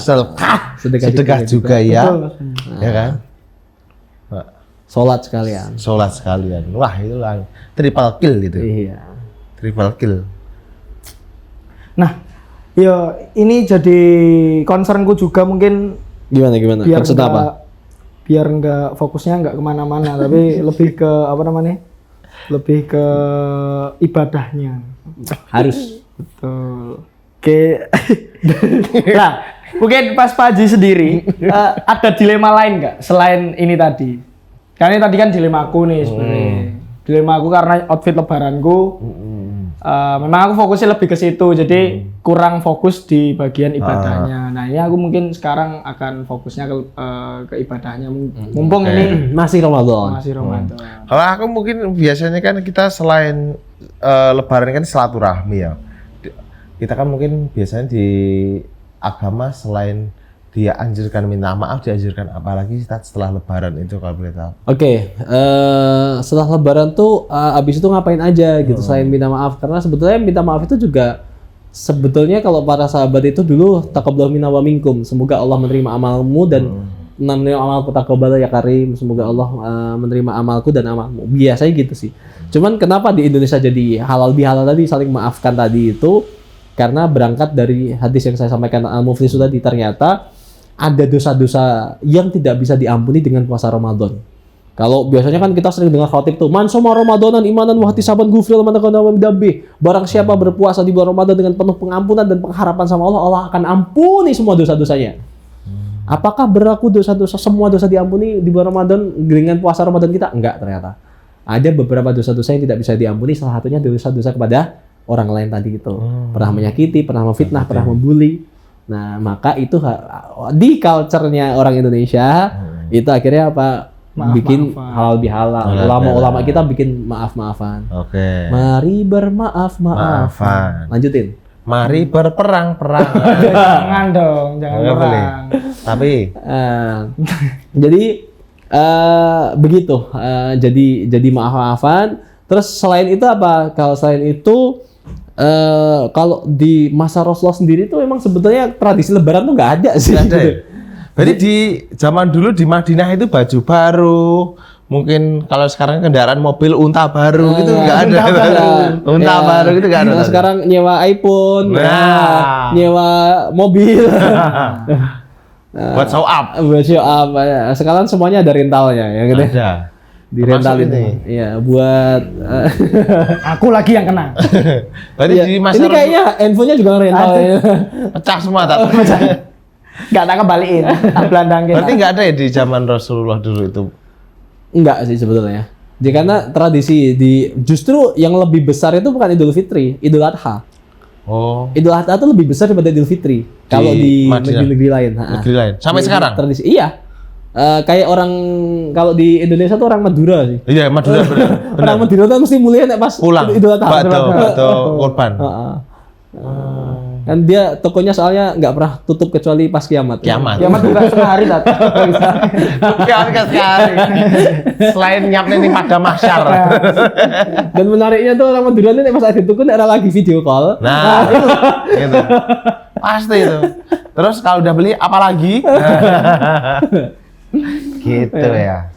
sedekah juga ya. Ya kan? Sholat sekalian. Sholat sekalian. Wah, itu lah triple kill gitu. Iya. Triple kill. Nah, ya ini jadi concernku juga mungkin Gimana? biar Maksud apa? Biar nggak fokusnya nggak kemana-mana, tapi lebih ke apa namanya? Lebih ke ibadahnya. Harus. Betul. Oke. Nah, mungkin pas Pak Haji sendiri ada dilema lain nggak selain ini tadi? Karena ini tadi kan dilema aku nih sebenarnya. Dilema aku karena outfit lebaranku. Memang aku fokusnya lebih ke situ. Jadi kurang fokus di bagian ibadahnya. Nah, ini aku mungkin sekarang akan fokusnya ke ibadahnya mumpung ini Masih Ramadan. masih Ramadan. Kalau aku mungkin biasanya kan kita selain Lebaran kan silaturahmi ya. Kita kan mungkin biasanya di agama selain dia anjurkan minta maaf, dianjurkan apalagi setelah Lebaran itu kalau boleh tahu. Oke, setelah Lebaran tuh abis itu ngapain aja gitu selain minta maaf, karena sebetulnya minta maaf itu juga sebetulnya kalau para sahabat itu dulu taqabbal minna wa minkum, semoga Allah menerima amalmu dan menerima amalku, taqabbal ya karim, semoga Allah menerima amalku dan amalmu. Biasanya gitu sih. Cuman kenapa di Indonesia jadi halal bihalal tadi, saling maafkan tadi itu karena berangkat dari hadis yang saya sampaikan al-muflisu tadi, ternyata ada dosa-dosa yang tidak bisa diampuni dengan puasa Ramadan. Kalau biasanya kan kita sering dengar khotib tuh, man soma Ramadanan imanan wa ihtisaban ghufril man takana wa dambi. Barang siapa berpuasa di bulan Ramadan dengan penuh pengampunan dan pengharapan sama Allah, Allah akan ampuni semua dosa-dosanya. Apakah berlaku dosa-dosa semua dosa diampuni di bulan Ramadan dengan puasa Ramadan kita? Enggak, ternyata. Ada beberapa dosa-dosa yang tidak bisa diampuni, salah satunya dosa-dosa kepada orang lain tadi itu. Pernah menyakiti, pernah memfitnah, pernah membuli. Nah, maka itu di culture-nya orang Indonesia itu akhirnya apa? Bikin halal bihalal. Ulama-ulama kita bikin maaf-maafan. Oke. Mari bermaaf-maafan. Lanjutin. Mari berperang-perang. Jangan dong, jangan Nggak boleh. perang. Tapi Jadi begitu. Jadi maaf-maafan. Terus selain itu apa? Kalau selain itu kalau di masa Rasulullah sendiri itu memang sebetulnya tradisi Lebaran tuh nggak ada sih. nggak ada ya? Jadi di zaman dulu di Madinah itu baju baru, mungkin kalau sekarang kendaraan mobil unta baru gitu nggak ada. Unta Ya. baru gitu nggak ada. Nah, sekarang nyewa iPhone, Nah. nyewa mobil, Buat show up. buat show up. Sekarang semuanya ada rentalnya ya gitu. Ada. Di rental Termasuk ini. Iya, buat Aku lagi yang kena. Berarti iya. di masa Ini kayaknya handphonenya juga rental ya. pecah semua tak? Nggak tak kembaliin, tak belandangin. Berarti nggak ada ya di zaman Rasulullah dulu itu. Enggak sih sebetulnya. Jadi karena tradisi justru yang lebih besar itu bukan Idul Fitri, Idul Adha. Oh. Idul Adha itu lebih besar daripada Idul Fitri kalau di Madinah. negeri-negeri lain. Negeri lain. Sampai sekarang? Tradisi. Iya. Kayak orang kalau di Indonesia tuh orang Madura sih. Iya, Madura benar. Orang Madura tuh mesti mulia nek pas Pulang. Idul Adha. Atau korban. Heeh. Kan dia tokonya soalnya nggak pernah tutup kecuali pas kiamat. Kiamat. Kiamat bukan setengah hari tak. Kiamat kan sekali. Selain nyapnya nih pada mahsyar. Dan menariknya tuh orang Madura nih pas ada tukun ada lagi video call. Nah, itu. Gitu. Pasti itu. Terus kalau udah beli apa lagi? Gitu ya.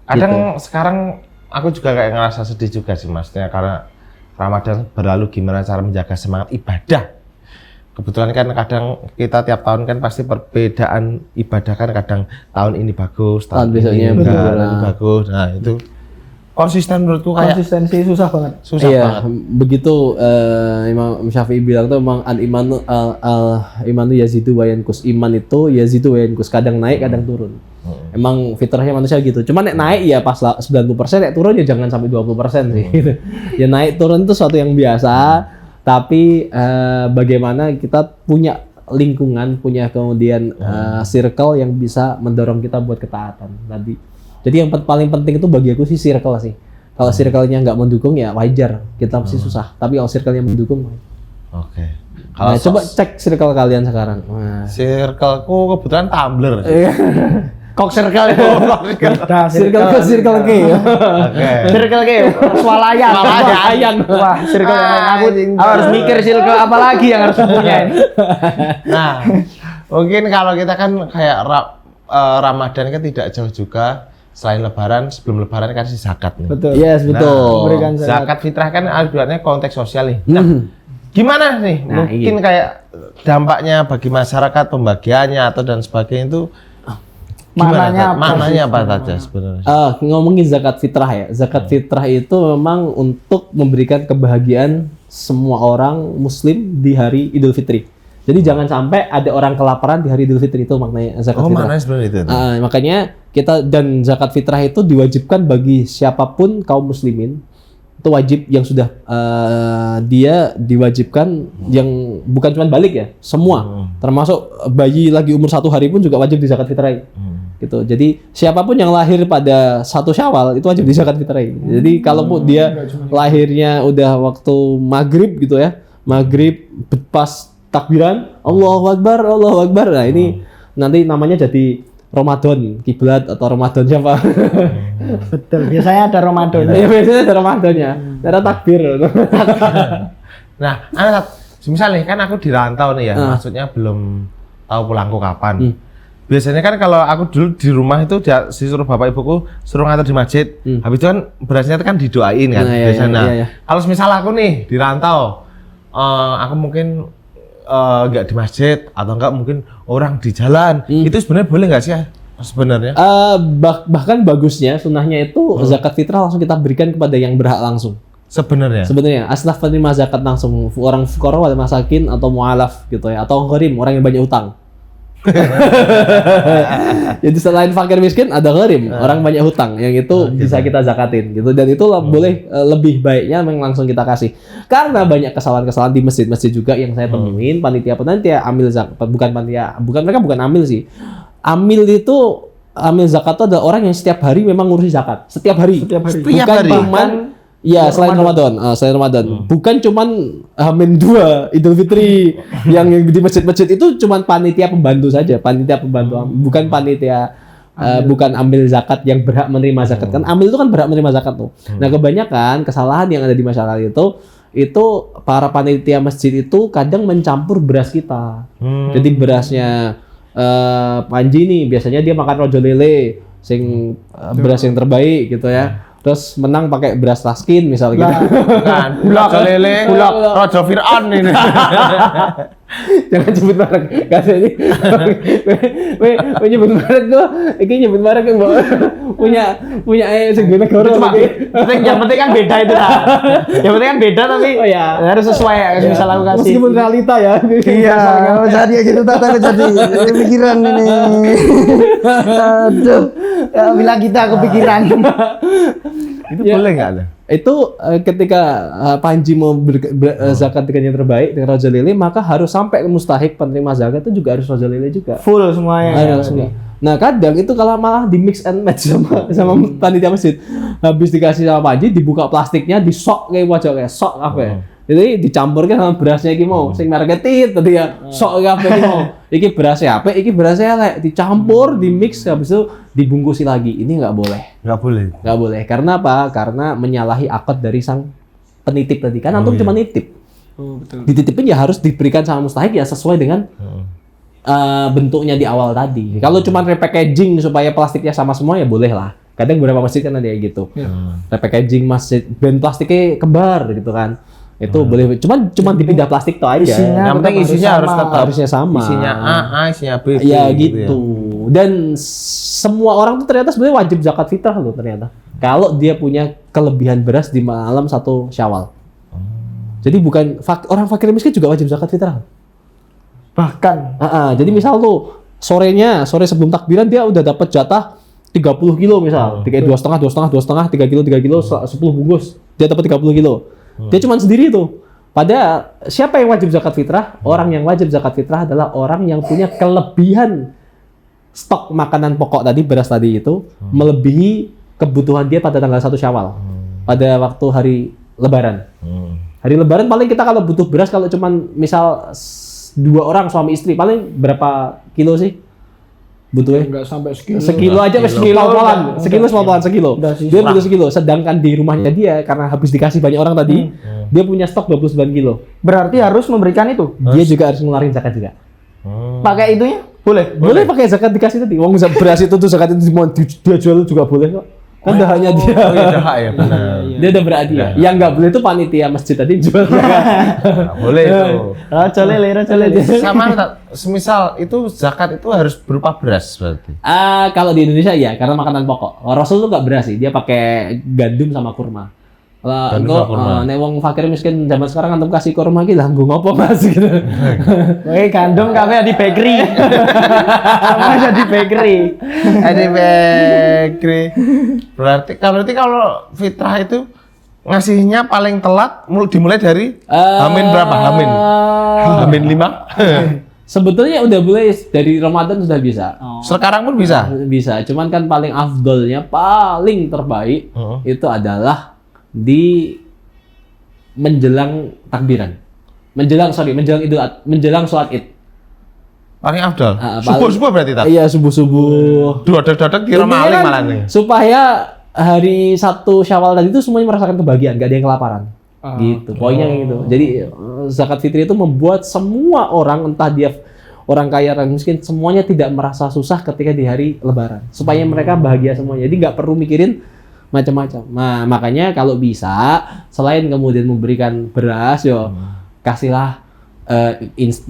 Kadang sekarang aku juga kayak ngerasa sedih juga sih maksudnya karena Ramadan berlalu gimana cara menjaga semangat ibadah. Kebetulan kan kadang kita tiap tahun kan pasti perbedaan ibadah kan kadang tahun ini bagus, tahun besoknya ini enggak, betul. tahun ini bagus. Nah, itu konsisten menurutku kayak Konsistensi susah banget. susah Iya, banget. begitu Imam Syafi'i bilang tuh emang imanu yazidu wa yankus. Iman itu yazidu wa yankus, kadang naik kadang turun. Emang fitrahnya manusia gitu. Cuma nek naik ya pas 90%, nek turun ya jangan sampai 20% sih. Gitu. Ya naik turun itu suatu yang biasa, tapi bagaimana kita punya lingkungan, punya kemudian circle yang bisa mendorong kita buat ketaatan tadi. Jadi yang paling penting itu bagi aku sih circle sih. Kalau circle-nya nggak mendukung ya wajar, kita pasti susah. Tapi kalau circle-nya mendukung, Oke. nah, coba cek circle kalian sekarang. Nah. Circleku kebetulan Tumblr. Kok circle itu. Beda, Circle ke circle ke. Oke. Circle ke swalayan. Swalayan. Wah, circle yang lain. Aku harus mikir circle apa lagi yang harus punya ini. Nah, mungkin kalau kita kan kayak Ramadan kan tidak jauh juga. Selain Lebaran, sebelum Lebaran kan si zakat nih. Betul. Yes, betul. Memberikan Zakat fitrah kan artinya konteks sosial nih. Nah, gimana nih? Nah, Mungkin kayak dampaknya bagi masyarakat, pembagiannya atau dan sebagainya itu gimana? Maknanya apa saja sebenarnya? Ngomongin zakat fitrah ya. Zakat fitrah itu memang untuk memberikan kebahagiaan semua orang Muslim di hari Idul Fitri. Jadi jangan sampai ada orang kelaparan di hari Idul Fitri, itu maknanya zakat fitrah. Maknanya sebenarnya itu. Makanya kita dan zakat fitrah itu diwajibkan bagi siapapun kaum muslimin itu wajib yang sudah dia diwajibkan yang bukan cuma balik ya, semua termasuk bayi lagi umur 1 hari pun juga wajib di zakat fitrahi. Gitu. Jadi siapapun yang lahir pada 1 Syawal itu wajib di zakat fitrahi. Jadi kalaupun dia lahirnya udah waktu maghrib gitu ya, maghrib pas takbiran Allahu Akbar, nah ini nanti namanya jadi Ramadan kiblat atau Ramadan siapa? Betul. Biasanya ada Ramadan. Iya biasanya ada Ramadannya, ada takbir. Nah, misal nih kan aku di rantau nih ya, maksudnya belum tahu pulangku kapan. Biasanya kan kalau aku dulu di rumah itu disuruh bapak ibuku suruh ngantar di masjid. Habis itu kan berasnya itu kan didoain kan biasanya. Iya. Kalau misal aku nih di rantau, aku mungkin nggak di masjid atau enggak mungkin orang di jalan, itu sebenarnya boleh nggak sih ya? Sebenarnya? Bahkan bagusnya sunnahnya itu zakat fitrah langsung kita berikan kepada yang berhak langsung. Sebenarnya asnaf penerima zakat langsung orang fuqara wal masakin atau mu'alaf gitu ya, atau gharim orang yang banyak utang. Jadi selain fakir miskin ada gharim, orang banyak hutang yang itu bisa kita zakatin gitu, dan itu boleh lebih baiknya memang langsung kita kasih. Karena banyak kesalahan-kesalahan di masjid-masjid juga yang saya temuin, panitia amil zakat, mereka bukan amil sih. Amil zakat itu adalah orang yang setiap hari memang ngurusi zakat. Setiap hari. Bukan cuman ya selain Ramadan. Bukan cuman Amin 2 Idul Fitri yang di masjid-masjid itu cuman panitia pembantu saja, bukan panitia bukan amil zakat yang berhak menerima zakat. Kan amil itu kan berhak menerima zakat tuh. Nah, kebanyakan kesalahan yang ada di masyarakat itu para panitia masjid itu kadang mencampur beras kita. Jadi berasnya Panji nih biasanya dia makan rojo lele beras yang terbaik gitu ya. Terus menang pakai beras taskin misalnya gitu. Bukan, bulak lele, rojo Fir'aun ini. Jangan sebut merek. Katanya we nyebut merek tuh, iki nyebut merek yang punya sing negara. Yang penting kan beda itu lah. Yang penting kan beda tapi harus sesuai misal aku kasih. Meskipun realita ya. Iya, jadi gitu tapi jadi pikiran ini. Aduh. Ya, bilang kita kepikiran. Itu boleh nggak ada? Itu ketika Panji mau zakat dengan yang terbaik dengan rojo lele, maka harus sampai ke mustahik penerima zakat itu juga harus rojo lele juga. Full semuanya. Nah kadang itu kalau malah di mix and match sama panitia masjid, habis dikasih sama Panji dibuka plastiknya, disok kayak wajah kayak sok apa ya. Jadi dicampurkan sama berasnya iki mau, sing merek tit tadi ya, sok apa iki mau. Iki berasnya apa? Iki berasnya elek, dicampur, di mix, habis itu dibungkusi lagi. Ini nggak boleh. Nggak boleh. Karena apa? Karena menyalahi akad dari sang penitip tadi. Kan antum cuma nitip. Betul. Dititipin ya harus diberikan sama mustahik ya sesuai dengan bentuknya di awal tadi. Kalau cuma repackaging supaya plastiknya sama semua ya boleh lah. Kadang beberapa masjid kan ada kayak gitu. Repackaging masjid, band plastiknya kembar gitu kan. Itu boleh, cuman dipindah plastik tuh aja. Yang penting isinya harusnya sama. Isinya A, isinya B. Ya gitu. Dan semua orang tuh ternyata sebenarnya wajib zakat fitrah loh ternyata. Kalau dia punya kelebihan beras di malam 1 Syawal. Jadi bukan orang fakir miskin juga wajib zakat fitrah. Bahkan. Jadi misal tuh sore sebelum takbiran dia udah dapat jatah 30 kilo misal. Kayak 2,5, 3 kilo, 10 bungkus. Dia dapat 30 kilo. Dia cuma sendiri tuh. Pada siapa yang wajib zakat fitrah? Orang yang wajib zakat fitrah adalah orang yang punya kelebihan stok makanan pokok tadi, beras tadi itu melebihi kebutuhan dia pada tanggal 1 Syawal. Pada waktu hari Lebaran. Hari Lebaran paling kita kalau butuh beras kalau cuma misal 2 orang suami istri paling berapa kilo sih? Butuhnya? Enggak sampai sekilo. Sekilo aja wis sekilo. Dia butuh sekilo. Sedangkan di rumahnya dia karena habis dikasih banyak orang tadi, dia punya stok 29 kilo. Berarti harus memberikan itu. Dia juga harus ngeluarin zakat juga. Pakai itunya? Boleh pakai zakat dikasih tadi. Wong beras itu tuh zakat itu mau dia jual juga boleh kok. Kan dah hanya dia. Oh iya, dah ya benar. Dia udah berhadiah. Yang nggak boleh itu panitia masjid tadi jual. Boleh itu. Rojo lele. Sama semisal itu zakat itu harus berupa beras berarti. Kalau di Indonesia ya, karena makanan pokok. Rasul tuh nggak beras sih, dia pakai gandum sama kurma. Nek wong fakir miskin zaman sekarang antum kasih kurma iki lah nggo ngopo Mas gitu. Oke, gandum kami di bakery. Kami di bakery. Ada bakery. Berarti kalau fitrah itu ngasihnya paling telat dimulai dari Hamin berapa? Hamin 5? Sebetulnya udah mulai dari Ramadan sudah bisa. Sekarang pun bisa? Bisa, cuman kan paling afdolnya, paling terbaik itu adalah di menjelang takbiran. Menjelang sholat Id. Paling afdol? Paling- Subuh berarti tak? Iya, subuh-subuh. Dodok-dodok kira Intinya maling kan malah nih. supaya hari 1 Syawal tadi itu semuanya merasakan kebahagiaan, gak ada yang kelaparan. Gitu, poinnya kayak gitu. Jadi zakat fitri itu membuat semua orang, entah dia orang kaya orang miskin, semuanya tidak merasa susah ketika di hari Lebaran, supaya mereka bahagia semuanya. Jadi nggak perlu mikirin macam-macam. Nah, makanya kalau bisa selain kemudian memberikan beras, kasihlah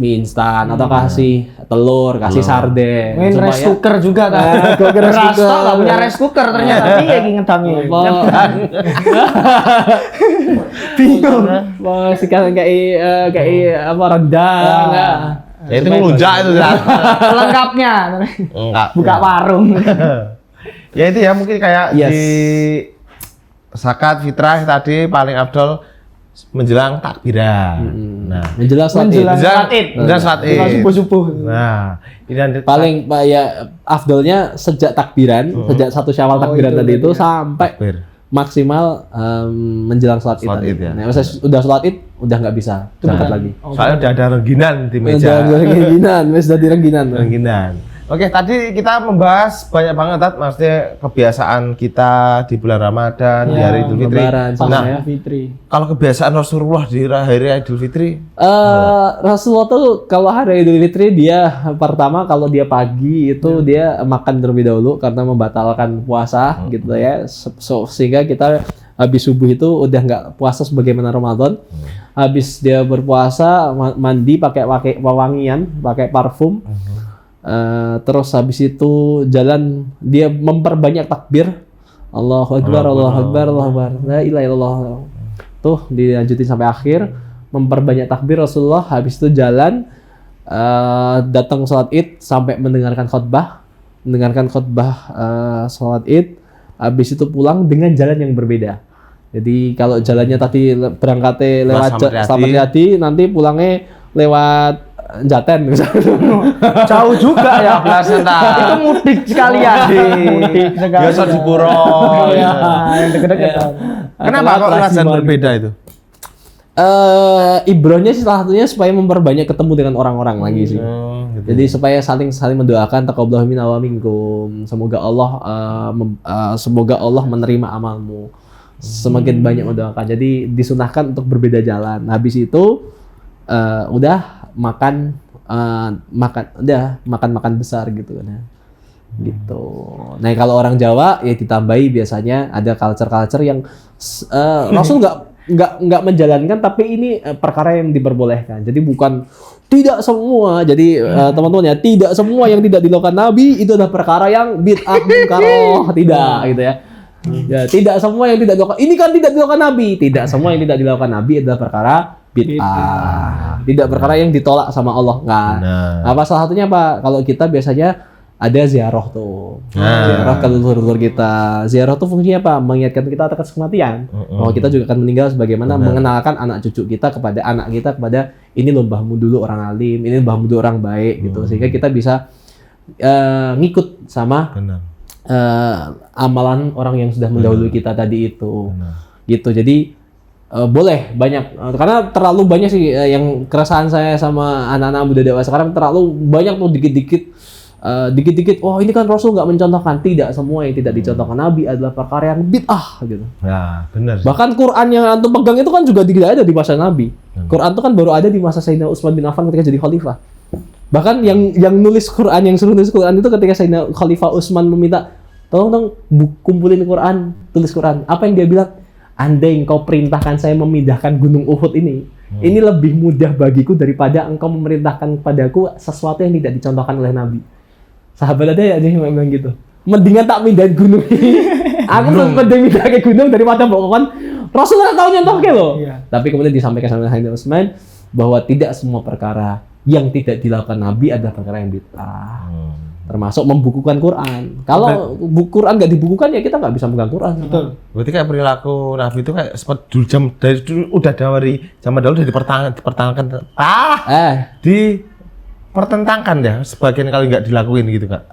mie instan atau kasih telur, kasih sarden. Main rice cooker juga kan. Rice Beras cooker. tok gak punya rice cooker ternyata. Iya iki ngedangi. Bingung. Masih kayak apa rendang. Ya itu ngelunjak itu. Lengkapnya. Enggak. Buka warung. Ya itu ya mungkin kayak Yes. di zakat fitrah tadi paling afdol menjelang takbiran. Nah, Menjelang sholat Id. Menjelang sholat Id. menjelang sholat Id. Subuh-subuh. Nah, ini nanti Paling ya afdolnya sejak takbiran, sejak 1 Syawal takbiran itu tadi itu berarti sampai takbir. maksimal menjelang sholat Id. Sholat tadi. Id, ya. Nah, misalnya udah sholat Id udah nggak bisa berangkat lagi. Soalnya udah ada rengginan di Udah meja. rengginan, sudah direngginan. Rengginan. Oke, tadi kita membahas banyak banget maksudnya kebiasaan kita di bulan Ramadan, di hari Idul Fitri. Lebaran, sama Nah, ya. Fitri. kalau kebiasaan Rasulullah di hari Idul Fitri, Rasulullah tuh kalau hari Idul Fitri dia pertama kalau dia pagi itu dia makan terlebih dahulu karena membatalkan puasa gitu ya. Sehingga kita habis subuh itu udah nggak puasa sebagaimana Ramadan. Habis dia berpuasa mandi pakai wewangian, pakai parfum. Terus habis itu jalan dia memperbanyak takbir. Allahu Akbar, Allahu Akbar, Allahu Akbar. La ilaha illallah. Tuh dilanjutin sampai akhir, memperbanyak takbir Rasulullah. Habis itu jalan datang sholat Id sampai mendengarkan khutbah sholat Id. Habis itu pulang dengan jalan yang berbeda. Jadi kalau jalannya tadi berangkatnya lewat Slamet Riyadi, nanti pulangnya lewat Jaten misalnya. Jauh juga ya. Placenta. Itu mudik sekalian. Mudik sekalian. Biasa di puro. Iya, yang deket-deket. Kenapa kok azan berbeda itu? Ibrohnya sih salah satunya supaya memperbanyak ketemu dengan orang-orang lagi sih. Gitu. Jadi supaya saling mendoakan taqabbalallahu minna wa minkum. Semoga Allah menerima amalmu. Semakin banyak mendoakan. Jadi disunahkan untuk berbeda jalan. Habis itu udah makan besar gitu kan ya. Gitu. Nah, kalau orang Jawa ya ditambahi biasanya ada culture yang Rasul nggak menjalankan, tapi ini perkara yang diperbolehkan. Jadi bukan tidak semua. Jadi teman-teman ya, tidak semua yang tidak dilakukan Nabi itu adalah perkara yang bid'ah munkaroh, tidak gitu ya. Ya, tidak semua yang tidak dilakukan. Ini kan tidak dilakukan Nabi. Tidak semua yang tidak dilakukan Nabi adalah perkara bid'ah. Tidak perkara yang ditolak sama Allah. Nggak. Apa salah satunya apa? Kalau kita biasanya ada ziarah tuh. Ziarah ke leluhur kita. Ziarah tuh fungsinya apa? Mengingatkan kita akan kematian. Bahwa kita juga akan meninggal, sebagaimana mengenalkan anak cucu kita kepada anak kita, kepada ini loh mbahmu dulu orang alim, ini mbahmu dulu orang baik gitu. Sehingga kita bisa ngikut sama amalan orang yang sudah mendahului kita tadi itu. Gitu. Jadi boleh banyak, karena terlalu banyak sih yang keresahan saya sama anak-anak muda dewasa sekarang, terlalu banyak tuh dikit-dikit oh ini kan Rasul nggak mencontohkan. Tidak semua yang tidak dicontohkan Nabi adalah perkara yang bid'ah gitu. Ya, benar. Bahkan Quran yang antum pegang itu kan juga tidak ada di masa Nabi. Quran itu kan baru ada di masa Sayyidina Utsman bin Affan ketika jadi khalifah. Bahkan yang nulis Quran, yang suruh nulis Quran itu ketika Sayyidina Khalifah Utsman meminta tolong dong kumpulin Quran, tulis Quran. Apa yang dia bilang? Andai engkau perintahkan saya memindahkan gunung Uhud ini lebih mudah bagiku daripada engkau memerintahkan padaku sesuatu yang tidak dicontohkan oleh Nabi. Sahabat ada ya yang bilang gitu. Mendingan tak mindahin gunung ini. Aku mending mindah ke gunung daripada bawakan Rasulullah tahu nyontohnya loh. Iya. Tapi kemudian disampaikan sama Sayyidina Utsman bahwa tidak semua perkara yang tidak dilakukan Nabi adalah perkara yang bid'ah. Termasuk membukukan Quran. Kalau Quran nggak dibukukan ya kita nggak bisa megang Quran. Betul. Berarti kayak perilaku Nabi itu kayak seperti dulu dari dulu udah dari zaman dahulu udah dipertahankan dipertentangkan ya sebagian kali nggak dilakuin gitu Kak.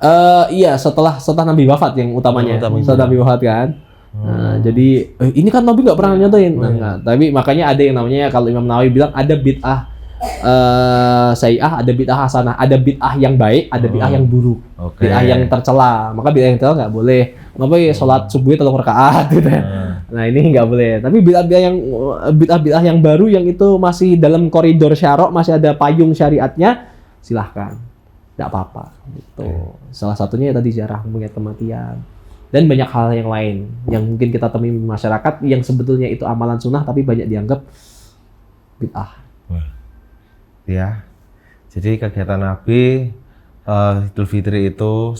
Iya setelah Nabi wafat yang utamanya. Setelah Nabi wafat kan. Nah, jadi ini kan Nabi nggak pernah nyontohin. Nah, tapi makanya ada yang namanya kalau Imam Nawawi bilang ada bid'ah sayyi'ah, ada bid'ah hasanah, ada bid'ah yang baik, ada bid'ah yang buruk, bid'ah yang tercela. Maka bid'ah yang tercela nggak boleh. Ngapa ya sholat subuh 3 rakaat gitu ya. Nah ini nggak boleh. Tapi bid'ah yang baru yang itu masih dalam koridor syarok, masih ada payung syariatnya, silahkan, nggak apa-apa. Gitu. Salah satunya ya tadi ziarah mengingat kematian. Dan banyak hal yang lain yang mungkin kita temui di masyarakat yang sebetulnya itu amalan sunnah tapi banyak dianggap bid'ah. Ya, jadi kegiatan Nabi Idul Fitri itu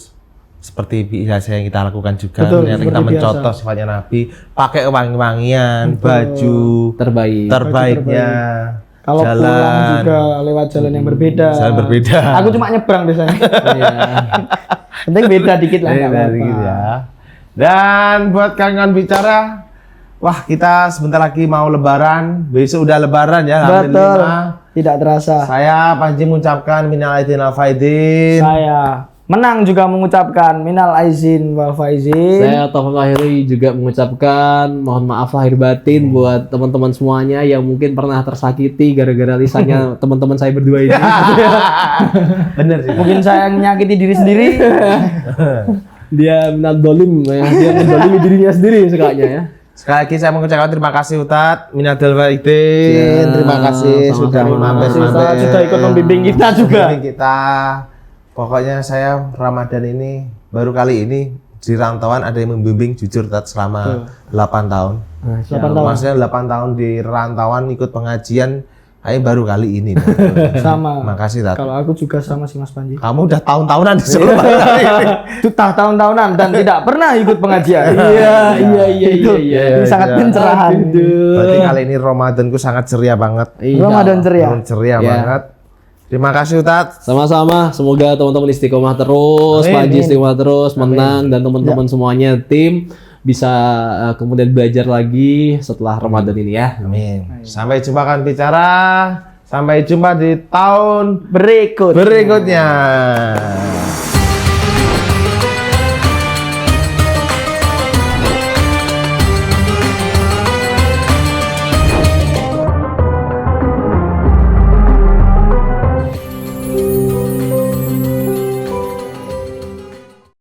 seperti biasa yang kita lakukan juga. Betul, Ternyata kita seperti mencontoh sifatnya Nabi, pakai wangi-wangian, baju terbaiknya, Kalau jalan, pulang juga lewat jalan yang berbeda. jalan berbeda. Aku cuma nyebrang biasanya. Iya. Penting beda dikit lah. nggak apa-apa. Gitu ya. Dan buat kawan-kawan bicara, wah kita sebentar lagi mau Lebaran, besok udah Lebaran ya. Betul. Alhamdulillah. Tidak terasa. Saya Panji mengucapkan minal aidin wal faizin. Saya Menang juga mengucapkan minal aizin wal faizin. Saya Taufik Lahiri juga mengucapkan mohon maaf lahir batin buat teman-teman semuanya yang mungkin pernah tersakiti gara-gara lisannya teman-teman saya berdua ini. Bener sih. Mungkin saya menyakiti diri sendiri. Dia minat dolim, ya. Dia mendolimi dirinya sendiri sekalinya ya. Sekali lagi saya mengucapkan terima kasih Ustadz Minadul Faizin. Ya, Terima kasih sama-sama. sudah mampir-mampir. Sudah ikut membimbing kita juga. Membimbing kita. Pokoknya saya Ramadan ini baru kali ini di rantauan ada yang membimbing jujur Tat selama 8 tahun. 8 tahun. Maksudnya 8 tahun di rantauan ikut pengajian, kayaknya baru kali ini. Sama. Makasih Tat. Kalau aku juga sama sih Mas Panji. Kamu udah tahun-tahunan di Solo baru kali ini. Sudah tahun-tahunan dan tidak pernah ikut pengajian. Iya. Ini sangat pencerahan. Berarti kali ini Ramadanku sangat ceria banget. Ramadan ceria. Ceria Iya. banget. Terima kasih Ustadz. Sama-sama, semoga teman-teman istiqomah terus, Amin. Panji istiqomah terus, menang dan teman-teman semuanya tim bisa kemudian belajar lagi setelah Ramadan ini ya. Amin. Sampai jumpa kan bicara. Sampai jumpa di tahun Berikut. berikutnya.